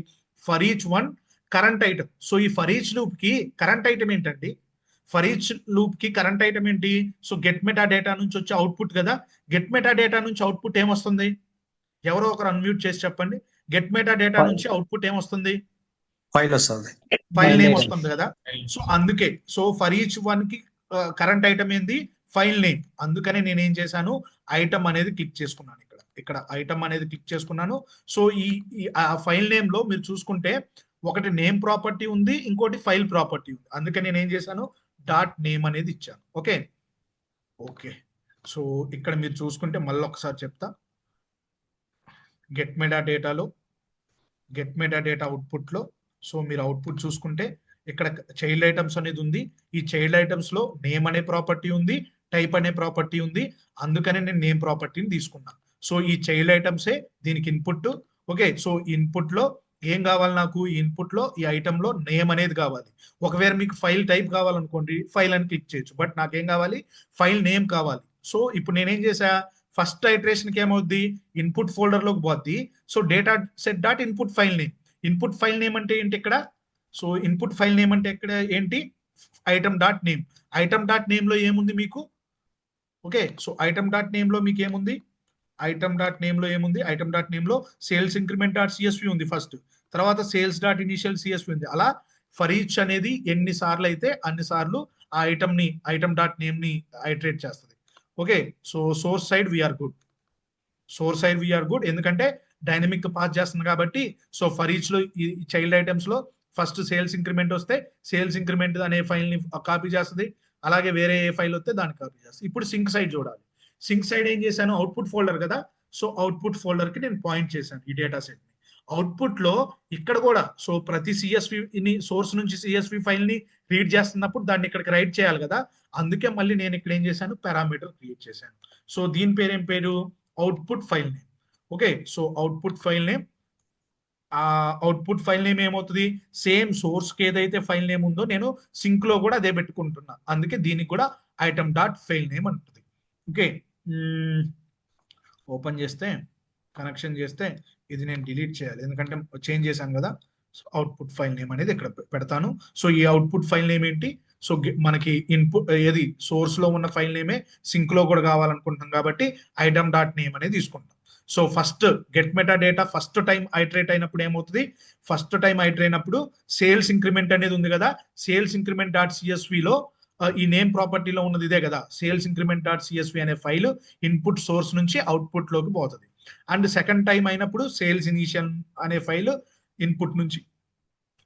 for each one current item. So ఈ ఫర్ ఈచ్ లూప్ కి కరెంట్ ఐటమ్ ఏంటండి, ఫర్ ఈచ్ లూప్ కి కరెంట్ ఐటమ్ ఏంటి, సో గెట్ మెటా డేటా నుంచి వచ్చే అవుట్పుట్ కదా. గెట్ మెటా డేటా నుంచి అవుట్పుట్ ఏమొస్తుంది, ఎవరో ఒకరు అన్మ్యూట్ చేసి చెప్పండి, గెట్ మెటా డేటా నుంచి అవుట్పుట్ ఏమొస్తుంది, ఫైల్ వస్తుంది, ఫైల్ నేమ్ వస్తుంది కదా. సో అందుకే సో ఫర్ ఈచ్ వన్ కి కరెంట్ ఐటమ్ ఏంది, ఫైల్ నేమ్. అందుకనే నేను ఏం చేశాను, ఐటమ్ అనేది క్లిక్ చేసుకున్నాను, ఇక్కడ ఇక్కడ ఐటమ్ అనేది క్లిక్ చేసుకున్నాను. సో ఈ ఫైల్ నేమ్ లో మీరు చూసుకుంటే ఒకటి నేమ్ ప్రాపర్టీ ఉంది, ఇంకోటి ఫైల్ ప్రాపర్టీ ఉంది. అందుకని నేను ఏం చేశాను, డాట్ నేమ్ అనేది ఇచ్చాను. ఓకే ఓకే, సో ఇక్కడ మీరు చూసుకుంటే మళ్ళీ ఒకసారి చెప్తా, గెట్ మెటా డేటాలో, గెట్ మెటా డేటా అవుట్పుట్ లో, సో మీరు అవుట్పుట్ చూసుకుంటే ఇక్కడ చైల్డ్ ఐటమ్స్ అనేది ఉంది. ఈ చైల్డ్ ఐటమ్స్ లో నేమ్ అనే ప్రాపర్టీ ఉంది, టైప్ అనే ప్రాపర్టీ ఉంది. అందుకనే నేను నేమ్ ప్రాపర్టీని తీసుకున్నా. సో ఈ చైల్డ్ ఐటమ్సే దీనికి ఇన్పుట్. ఓకే, సో ఇన్పుట్ లో ఏం కావాలి నాకు, ఈ ఇన్పుట్ లో ఈ ఐటమ్ లో నేమ్ అనేది కావాలి. ఒకవేళ మీకు ఫైల్ టైప్ కావాలనుకోండి, ఫైల్ అని క్లిక్ చేయొచ్చు. బట్ నాకేం కావాలి, ఫైల్ నేమ్ కావాలి. సో ఇప్పుడు నేనేం చేసా, ఫస్ట్ ఐటరేషన్ కి ఏమవుద్ది, ఇన్పుట్ ఫోల్డర్ లోకి పోద్ది. So data set dot input file name. Input file name అంటే ఏంటి ఇక్కడ, సో ఇన్పుట్ ఫైల్ నేమ్ అంటే ఇక్కడ ఏంటి, item dot name. Item dot name లో ఏముంది మీకు, okay, so item dot name లో మీకు ఏముంది, ఐటమ్ డాట్ నేమ్ లో ఏముంది, ఐటమ్ డాట్ నేమ్ లో సేల్స్ ఇంక్రిమెంట్ డాట్ సిఎస్వి ఉంది ఫస్ట్, తర్వాత సేల్స్ డాట్ ఇనిషియల్ సిఎస్వి ఉంది. అలా ఫర్ ఈచ్ అనేది ఎన్ని సార్లు అయితే అన్ని సార్లు ఆ ఐటమ్ డాట్ నేమ్ ని ఐటరేట్ చేస్తుంది. Okay, so source side we are good, ఎందుకంటే డైనమిక్ పాస్ చేస్తుంది కాబట్టి. సో ఫర్ ఈచ్ లో ఈ చైల్డ్ ఐటమ్స్ లో ఫస్ట్ సేల్స్ ఇంక్రిమెంట్ వస్తే సేల్స్ ఇంక్రిమెంట్ అనే ఫైల్ ని కాపీ చేస్తుంది, అలాగే వేరే ఏ ఫైల్ వస్తే దాన్ని కాపీ చేస్తుంది. ఇప్పుడు సింక్ సైడ్ చూడాలి. సింక్ సైడ్ ఏం చేశాను, అవుట్పుట్ ఫోల్డర్ కదా, సో అవుట్పుట్ ఫోల్డర్ కి నేను పాయింట్ చేశాను ఈ డేటా సెట్ ని. అవుట్పుట్ లో ఇక్కడ కూడా సో ప్రతి సిఎస్వి సోర్స్ నుంచి సిఎస్వి ఫైల్ ని రీడ్ చేస్తున్నప్పుడు దాన్ని ఇక్కడికి రైట్ చేయాలి కదా, అందుకే మళ్ళీ నేను ఇక్కడ ఏం చేశాను, పారామీటర్ క్రియేట్ చేశాను. సో దీని పేరు ఏం పేరు, output file name. Okay, so output file name, ఆ అవుట్పుట్ ఫైల్ నేమ్ ఏమవుతుంది, సేమ్ సోర్స్ కి ఏదైతే ఫైల్ నేమ్ ఉందో నేను సింక్ లో కూడా అదే పెట్టుకుంటున్నా, అందుకే దీనికి కూడా ఐటమ్ డాట్ ఫైల్ నేమ్ అంటుంది. ఓకే, ఓపెన్ చేస్తే కనెక్షన్ చేస్తే ఇది నేను డిలీట్ చేయాలి ఎందుకంటే చేంజ్ చేశాను కదా. సో అవుట్పుట్ ఫైల్ నేమ్ అనేది ఇక్కడ పెడతాను. సో ఈ అవుట్పుట్ ఫైల్ నేమ్ ఏంటి, సో మనకి ఇన్పుట్ ఏది సోర్స్ లో ఉన్న ఫైల్ నేమే సింక్ లో కూడా కావాలనుకుంటున్నాం కాబట్టి ఐటమ్ డాట్ నేమ్ అనేది తీసుకుంటాం. So first get meta data first time iterate అయినప్పుడు ఏమవుతుంది, ఫస్ట్ టైం ఐటరేట్ అయినప్పుడు సేల్స్ ఇంక్రిమెంట్ అనేది ఉంది కదా, సేల్స్ ఇంక్రిమెంట్ డాట్ సిఎస్విలో ఈ నేమ్ ప్రాపర్టీలో ఉన్నది ఇదే కదా, సేల్స్ ఇంక్రిమెంట్ డాట్ సిఎస్వి అనే ఫైల్ ఇన్పుట్ సోర్స్ నుంచి అవుట్పుట్ లోకి పోతుంది. అండ్ సెకండ్ టైం అయినప్పుడు సేల్స్ ఇనిషియల్ అనే ఫైల్ ఇన్పుట్ నుంచి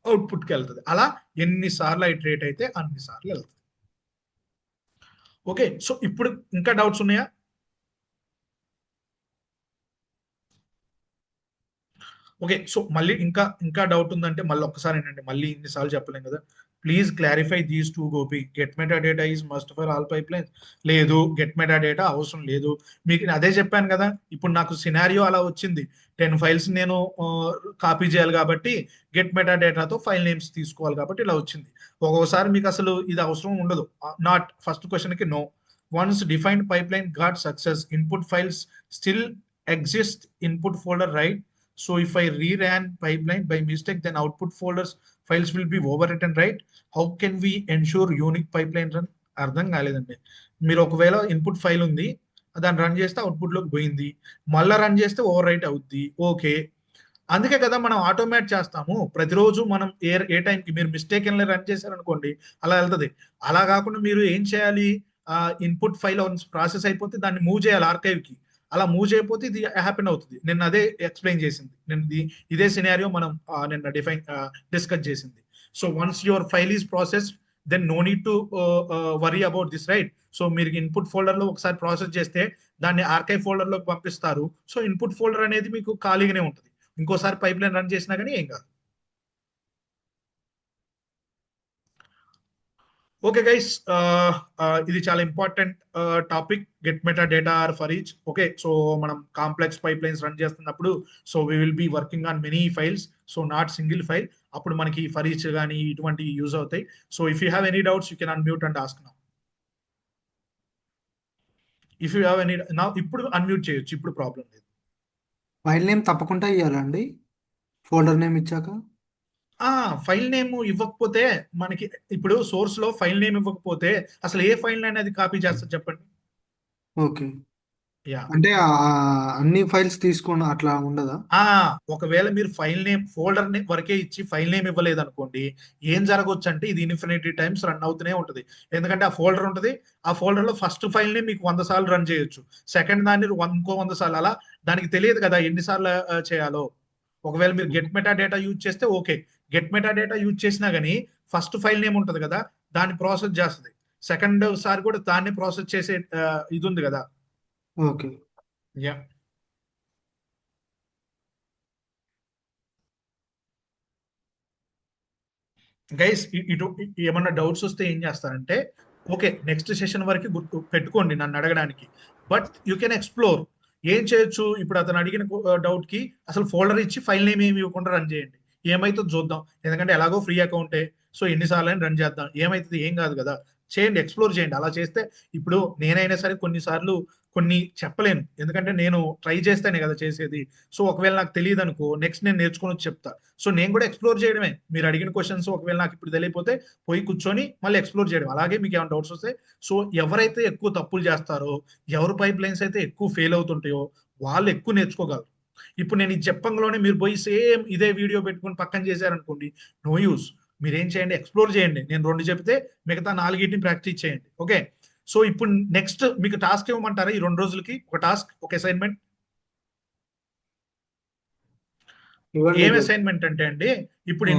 అవుట్పుట్కి వెళ్తుంది. అలా ఎన్నిసార్లు ఐటరేట్ అయితే అన్నిసార్లు వెళ్తుంది. ఓకే, సో ఇప్పుడు ఇంకా డౌట్స్ ఉన్నాయా? ఓకే, సో మళ్ళీ ఇంకా డౌట్ ఉందంటే మళ్ళీ ఒక్కసారి ఏంటంటే మళ్ళీ ఇన్నిసార్లు చెప్పలేం కదా, please clarify these two Gopi. Get meta data is must for all pipe lines లేదు, గెట్ మెటా డేటా అవసరం లేదు. మీకు అదే చెప్పాను కదా, ఇప్పుడు నాకు సినారియో అలా వచ్చింది, 10 ఫైల్స్ నేను కాపీ చేయాలి కాబట్టి గెట్ మెటా డేటాతో ఫైల్ నేమ్స్ తీసుకోవాలి కాబట్టి ఇలా వచ్చింది. ఒక్కోసారి మీకు అసలు ఇది అవసరం ఉండదు. నాట్ ఫస్ట్ క్వశ్చన్ కి no. Once defined pipe line got success, input files still exist input folder right. So if I reran pipeline by mistake, then output folders files will be overwritten, right? How can we ensure unique pipeline run? అర్థం కాలేదండి. మీరు ఒకవేళ input file ఉంది, దాన్ని run చేస్తే output లోకి పోయింది, మళ్ళీ రన్ చేస్తే ఓవర్ రైట్ అవుద్ది. ఓకే, అందుకే కదా మనం ఆటోమేట్ చేస్తాము ప్రతిరోజు. మనం ఏ టైంకి మీరు మిస్టేక్ అని రన్ చేశారనుకోండి అలా వెళ్తుంది. అలా కాకుండా మీరు ఏం చేయాలి, ఇన్పుట్ ఫైల్ ప్రాసెస్ అయిపోతే దాన్ని మూవ్ చేయాలి ఆర్కైవ్ కి. అలా మూవ్ చేయకపోతే ఇది హ్యాపెన్ అవుతుంది. నిన్న అదే ఎక్స్ప్లెయిన్ చేసింది, ఇదే సినారియో మనం నిన్న డిస్కస్ చేసింది. So once your file is process then no need to worry about this, right? So మీరు ఇన్పుట్ ఫోల్డర్ లో ఒకసారి ప్రాసెస్ చేస్తే దాన్ని ఆర్కైవ్ ఫోల్డర్ లోకి పంపిస్తారు. సో ఇన్పుట్ ఫోల్డర్ అనేది మీకు ఖాళీగానే ఉంటుంది, ఇంకోసారి పైప్ లైన్ రన్ చేసినా కానీ ఏం కాదు. ఓకే గైస్, ఇది చాలా important topic, get meta data or for each. Okay, so మనం కాంప్లెక్స్ పైప్ లైన్స్ రన్ చేస్తున్నప్పుడు so we will be working on many files, so not single file. అప్పుడు మనకి ఫర్ ఈచ్ కానీ ఇటువంటి యూజ్ అవుతాయి. So if you have any doubts you can unmute and ask now. If you have any నా ఇప్పుడు unmute చేయొచ్చు, ఇప్పుడు problem లేదు. ఫైల్ నేమ్ తప్పకుండా ఇవ్వాలండి ఫోల్డర్ నేమ్ ఇచ్చాక. ఫైల్ నేమ్ ఇవ్వకపోతే మనకి ఇప్పుడు సోర్స్ లో ఫైల్ నేమ్ ఇవ్వకపోతే అసలు ఏ ఫైల్ అనేది కాపీ చేస్తారు చెప్పండి? ఓకే, యా, అంటే అన్ని ఫైల్స్ తీసుకోండి అట్లా ఉండదా? ఒకవేళ మీరు ఫైల్ నేమ్ ఫోల్డర్ నేమ్ వరకే ఇచ్చి ఫైల్ నేమ్ ఇవ్వలేదు అనుకోండి, ఏం జరగవచ్చు అంటే ఇది ఇన్ఫినిటీ టైమ్స్ రన్ అవుతూనే ఉంటుంది. ఎందుకంటే ఆ ఫోల్డర్ ఉంటుంది, ఆ ఫోల్డర్ లో ఫస్ట్ ఫైల్ నేమ్ మీకు 100 సార్లు రన్ చేయొచ్చు, సెకండ్ దాన్ని ఇంకో 100 సార్లు, అలా దానికి తెలియదు కదా ఎన్నిసార్లు చేయాలో. ఒకవేళ మీరు గెట్ మెటా డేటా యూజ్ చేస్తే okay, get meta data use చేసినా కానీ ఫస్ట్ ఫైల్ నేమ్ ఉంటుంది కదా దాన్ని ప్రాసెస్ చేస్తుంది, సెకండ్ సారి కూడా దాన్ని ప్రాసెస్ చేసే ఇది ఉంది కదా. ఓకే, యా, గైస్ ఇటు ఏమన్నా డౌట్స్ వస్తే ఏం చేస్తారంటే ఓకే నెక్స్ట్ సెషన్ వరకు గుర్తు పెట్టుకోండి నన్ను అడగడానికి, బట్ యూ కెన్ ఎక్స్ప్లోర్. ఏం చేయొచ్చు, ఇప్పుడు అతను అడిగిన డౌట్ కి అసలు ఫోల్డర్ ఇచ్చి ఫైల్ నేమ్ ఏమి ఇవ్వకుండా రన్ చేయండి, ఏమైతుందో చూద్దాం. ఎందుకంటే ఎలాగో ఫ్రీ అకౌంటే, సో ఎన్నిసార్లు అయినా రన్ చేద్దాం, ఏమైతుంది ఏం కాదు కదా. చేయండి, ఎక్స్ప్లోర్ చేయండి. అలా చేస్తే ఇప్పుడు నేనైనా సరే కొన్నిసార్లు కొన్ని చెప్పలేను, ఎందుకంటే నేను ట్రై చేస్తేనే కదా చేసేది. సో ఒకవేళ నాకు తెలియదు అనుకో, నెక్స్ట్ నేను నేర్చుకొని వచ్చి చెప్తా. సో నేను కూడా ఎక్స్ప్లోర్ చేయడమే. మీరు అడిగిన క్వశ్చన్స్ ఒకవేళ నాకు ఇప్పుడు తెలియకపోతే పోయి కూర్చొని మళ్ళీ ఎక్స్ప్లోర్ చేయడం. అలాగే మీకు ఏమైనా డౌట్స్ వస్తే, సో ఎవరైతే ఎక్కువ తప్పులు చేస్తారో, ఎవరు పైప్ లైన్స్ అయితే ఎక్కువ ఫెయిల్ అవుతుంటాయో వాళ్ళు ఎక్కువ నేర్చుకోగలరు. ఇప్పుడు నేను ఇది చెప్పంగానే మీరు పోయి సేమ్ ఇదే వీడియో పెట్టుకొని పక్కన చేశారనుకోండి, నో యూస్. మీరేం చేయండి, ఎక్స్ప్లోర్ చేయండి. నేను 2 చెప్తే మిగతా 4 ప్రాక్టీస్ చేయండి. ఓకే, సో ఇప్పుడు నెక్స్ట్ మీకు టాస్క్ ఇవ్వమంటారా? ఈ 2 రోజులకి ఒక టాస్క్, ఒక అసైన్మెంట్. ఇవ్వండి ఏం గురు. అసైన్మెంట్ అంటే అండి, ఇప్పుడు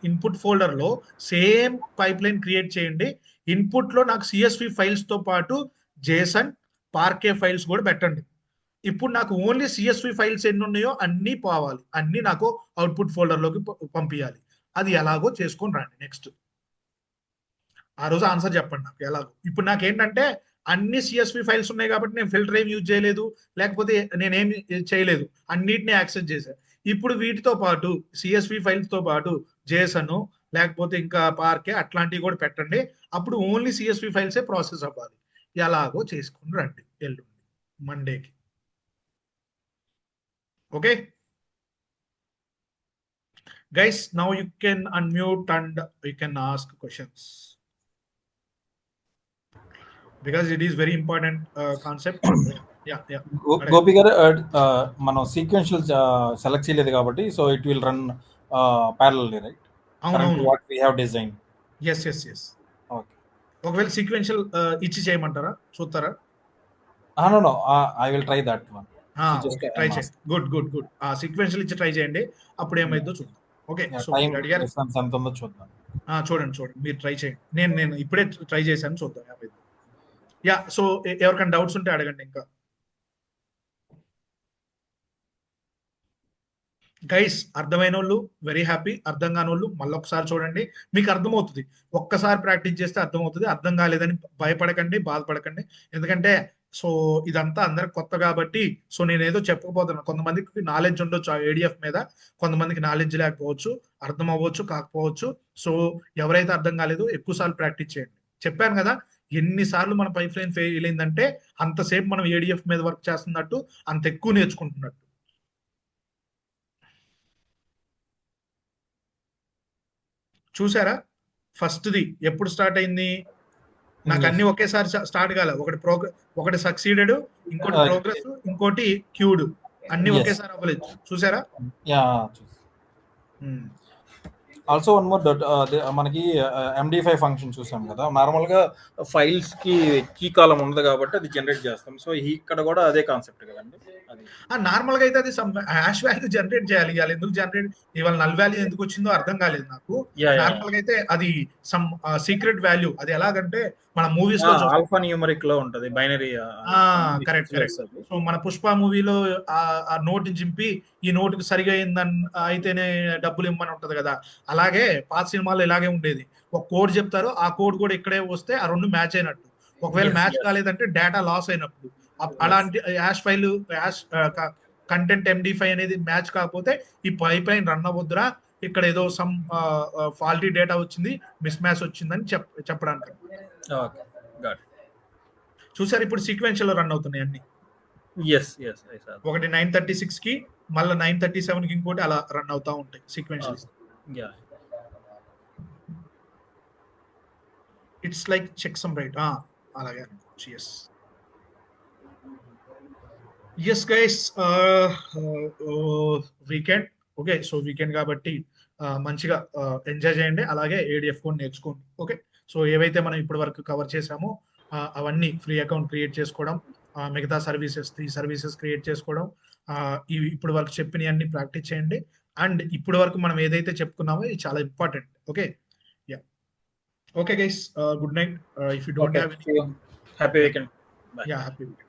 ఇన్పుట్ ఫోల్డర్ లో సేమ్ పైప్ లైన్ క్రియేట్ చేయండి. ఇన్పుట్ లో నాకు CSV ఫైల్స్ తో పాటు JSON, Parquet ఫైల్స్ కూడా పెట్టండి. ఇప్పుడు నాకు ఓన్లీ CSV ఫైల్స్ ఎన్ని ఉన్నాయో అన్ని పోవాలి, అన్ని నాకు అవుట్పుట్ ఫోల్డర్ లోకి పంపించాలి. అది ఎలాగో చేసుకొని రండి. నెక్స్ట్ ఆ రోజు ఆన్సర్ చెప్పండి నాకు ఎలాగో. ఇప్పుడు నాకేంటంటే అన్ని CSV ఫైల్స్ ఉన్నాయి కాబట్టి నేను ఫిల్టర్ ఏం యూజ్ చేయలేదు, లేకపోతే నేనేమి చేయలేదు, అన్నిటిని యాక్సెస్ చేశాను. ఇప్పుడు వీటితో పాటు CSV ఫైల్స్ తో పాటు JSON, లేకపోతే ఇంకా పార్కే అట్లాంటివి కూడా పెట్టండి. అప్పుడు ఓన్లీ CSV ఫైల్సే ప్రాసెస్ అవ్వాలి. ఎలాగో చేసుకుని రండి ఎల్లుండి మండేకి. Okay guys, now you can unmute and you can ask questions because it is very important concept. Yeah. Gopi garu మనం సీక్వెన్షియల్ సెలెక్ట్ చేయలేదు కాబట్టి so it will run parallelly, right? అవునవును, what we have design. Yes. Okay, ఒకవేళ sequential ఇచ్చి చేయమంటారా, చూస్తారా? No I will try that one. Try చేయండి. Good. ఆ సీక్వెన్షియల్ ఇచ్చి ట్రై చేయండి, అప్పుడు ఏమైందో చూద్దాం. ఓకే, సో టైం మీరు అడిగారు, ఎంత ఉందో చూద్దాం. చూడండి మీరు ట్రై చేయండి. నేను ఇప్పుడే ట్రై చేశాను, చూద్దాం ఏమైందో. యా, సో ఎవరికైనా డౌట్స్ ఉంటే అడగండి. ఇంకా గైస్, అర్థమైన వాళ్ళు వెరీ హ్యాపీ, అర్థం కాని వాళ్ళు మళ్ళీ ఒకసారి చూడండి, మీకు అర్థమవుతుంది. ఒక్కసారి ప్రాక్టీస్ చేస్తే అర్థమవుతుంది. అర్థం కాలేదని భయపడకండి, బాధపడకండి. ఎందుకంటే సో ఇదంతా అందరికి కొత్త కాబట్టి సో నేనేదో చెప్పకపోతున్నాను. కొంతమందికి నాలెడ్జ్ ఉండొచ్చు ఆ ADF మీద, కొంతమందికి నాలెడ్జ్ లేకపోవచ్చు, అర్థం అవ్వచ్చు కాకపోవచ్చు. సో ఎవరైతే అర్థం కాలేదో ఎక్కువసార్లు ప్రాక్టీస్ చేయండి. చెప్పాను కదా, ఎన్నిసార్లు మన పైప్ లైన్ ఫెయిల్ అయిందంటే అంతసేపు మనం ADF మీద వర్క్ చేస్తున్నట్టు, అంత ఎక్కువ నేర్చుకుంటున్నట్టు. చూసారా, ఫస్ట్ది ఎప్పుడు స్టార్ట్ అయింది? నాకు అన్ని ఒకేసారి స్టార్ట్ కాలే. ఒకటి సక్సీడెడ్, ఇంకోటి ప్రోగ్రెస్, ఇంకోటి క్యూడ్. అన్ని ఒకేసారి అవ్వలేదు. చూసారా? ఆల్సో వన్ మోర్ దట్ మనకి MD5 ఫంక్షన్ చూసాం కదా, నార్మల్ గా ఫైల్స్ కి కీ కాలం ఉండదు కాబట్టి అది జనరేట్ చేస్తాం. సో ఇక్కడ కూడా అదే కాన్సెప్ట్ కదండి. నార్మల్ గా అయితే అది హ్యాష్ వాల్యూ జనరేట్ చేయాలి. ఇవాళ ఎందుకు జనరేట్, ఇవాళ నల్ వాల్యూ ఎందుకు వచ్చిందో అర్థం కాలేదు నాకు. నార్మల్ గా అయితే అది సమ్ సీక్రెట్ వాల్యూ. అది ఎలాగంటే మన మూవీస్ లో ఆల్ఫా న్యూమరిక్ లో ఉంటది, బైనరీ. కరెక్ట్. సో మన పుష్ప మూవీలో ఆ నోట్ చింపి ఈ నోటుకి సరిగా అయితేనే డబ్బులు ఇమ్మని ఉంటది కదా, అలాగే పాత సినిమాలో ఇలాగే ఉండేది. ఒక కోడ్ చెప్తారు, ఆ కోడ్ కూడా ఇక్కడే వస్తే ఆ రెండు మ్యాచ్ అయినట్టు. ఒకవేళ మ్యాచ్ కాలేదంటే డేటా లాస్ అయినప్పుడు. అలాంటి యాష్ ఫైల్, కంటెంట్ MD5 అనేది మ్యాచ్ కాకపోతే ఈ పైప్ లైన్ రన్ అవ్వద్దురా, ఇక్కడ ఏదో సమ్ ఫాల్టీ డేటా వచ్చింది, మిస్ మ్యాచ్ వచ్చిందని చెప్పడానికి. చూసారు, ఇప్పుడు సీక్వెన్షియల్ రన్ అవుతున్నాయి అన్ని. ఒకటి 9:36 కి, మళ్ళీ 9:37 కి ఇంకోటి, అలా రన్ అవుతా ఉంటాయి sequential. It's like checksum right, అలాగే అనుకోవచ్చు. Yes guys, weekend. Okay, so weekend కాబట్టి మంచిగా ఎంజాయ్ చేయండి, అలాగే ADF కూడా నేర్చుకోండి. ఓకే, సో ఏవైతే మనం ఇప్పటి వరకు కవర్ చేసామో అవన్నీ ఫ్రీ అకౌంట్ క్రియేట్ చేసుకోవడం, మిగతా సర్వీసెస్ క్రియేట్ చేసుకోవడం, ఇప్పటి వరకు చెప్పినవన్నీ ప్రాక్టీస్ చేయండి. అండ్ ఇప్పటి వరకు మనం ఏదైతే చెప్పుకున్నామో ఇది చాలా important. Okay, okay guys, good night. If you don't have any, happy weekend. Happy weekend.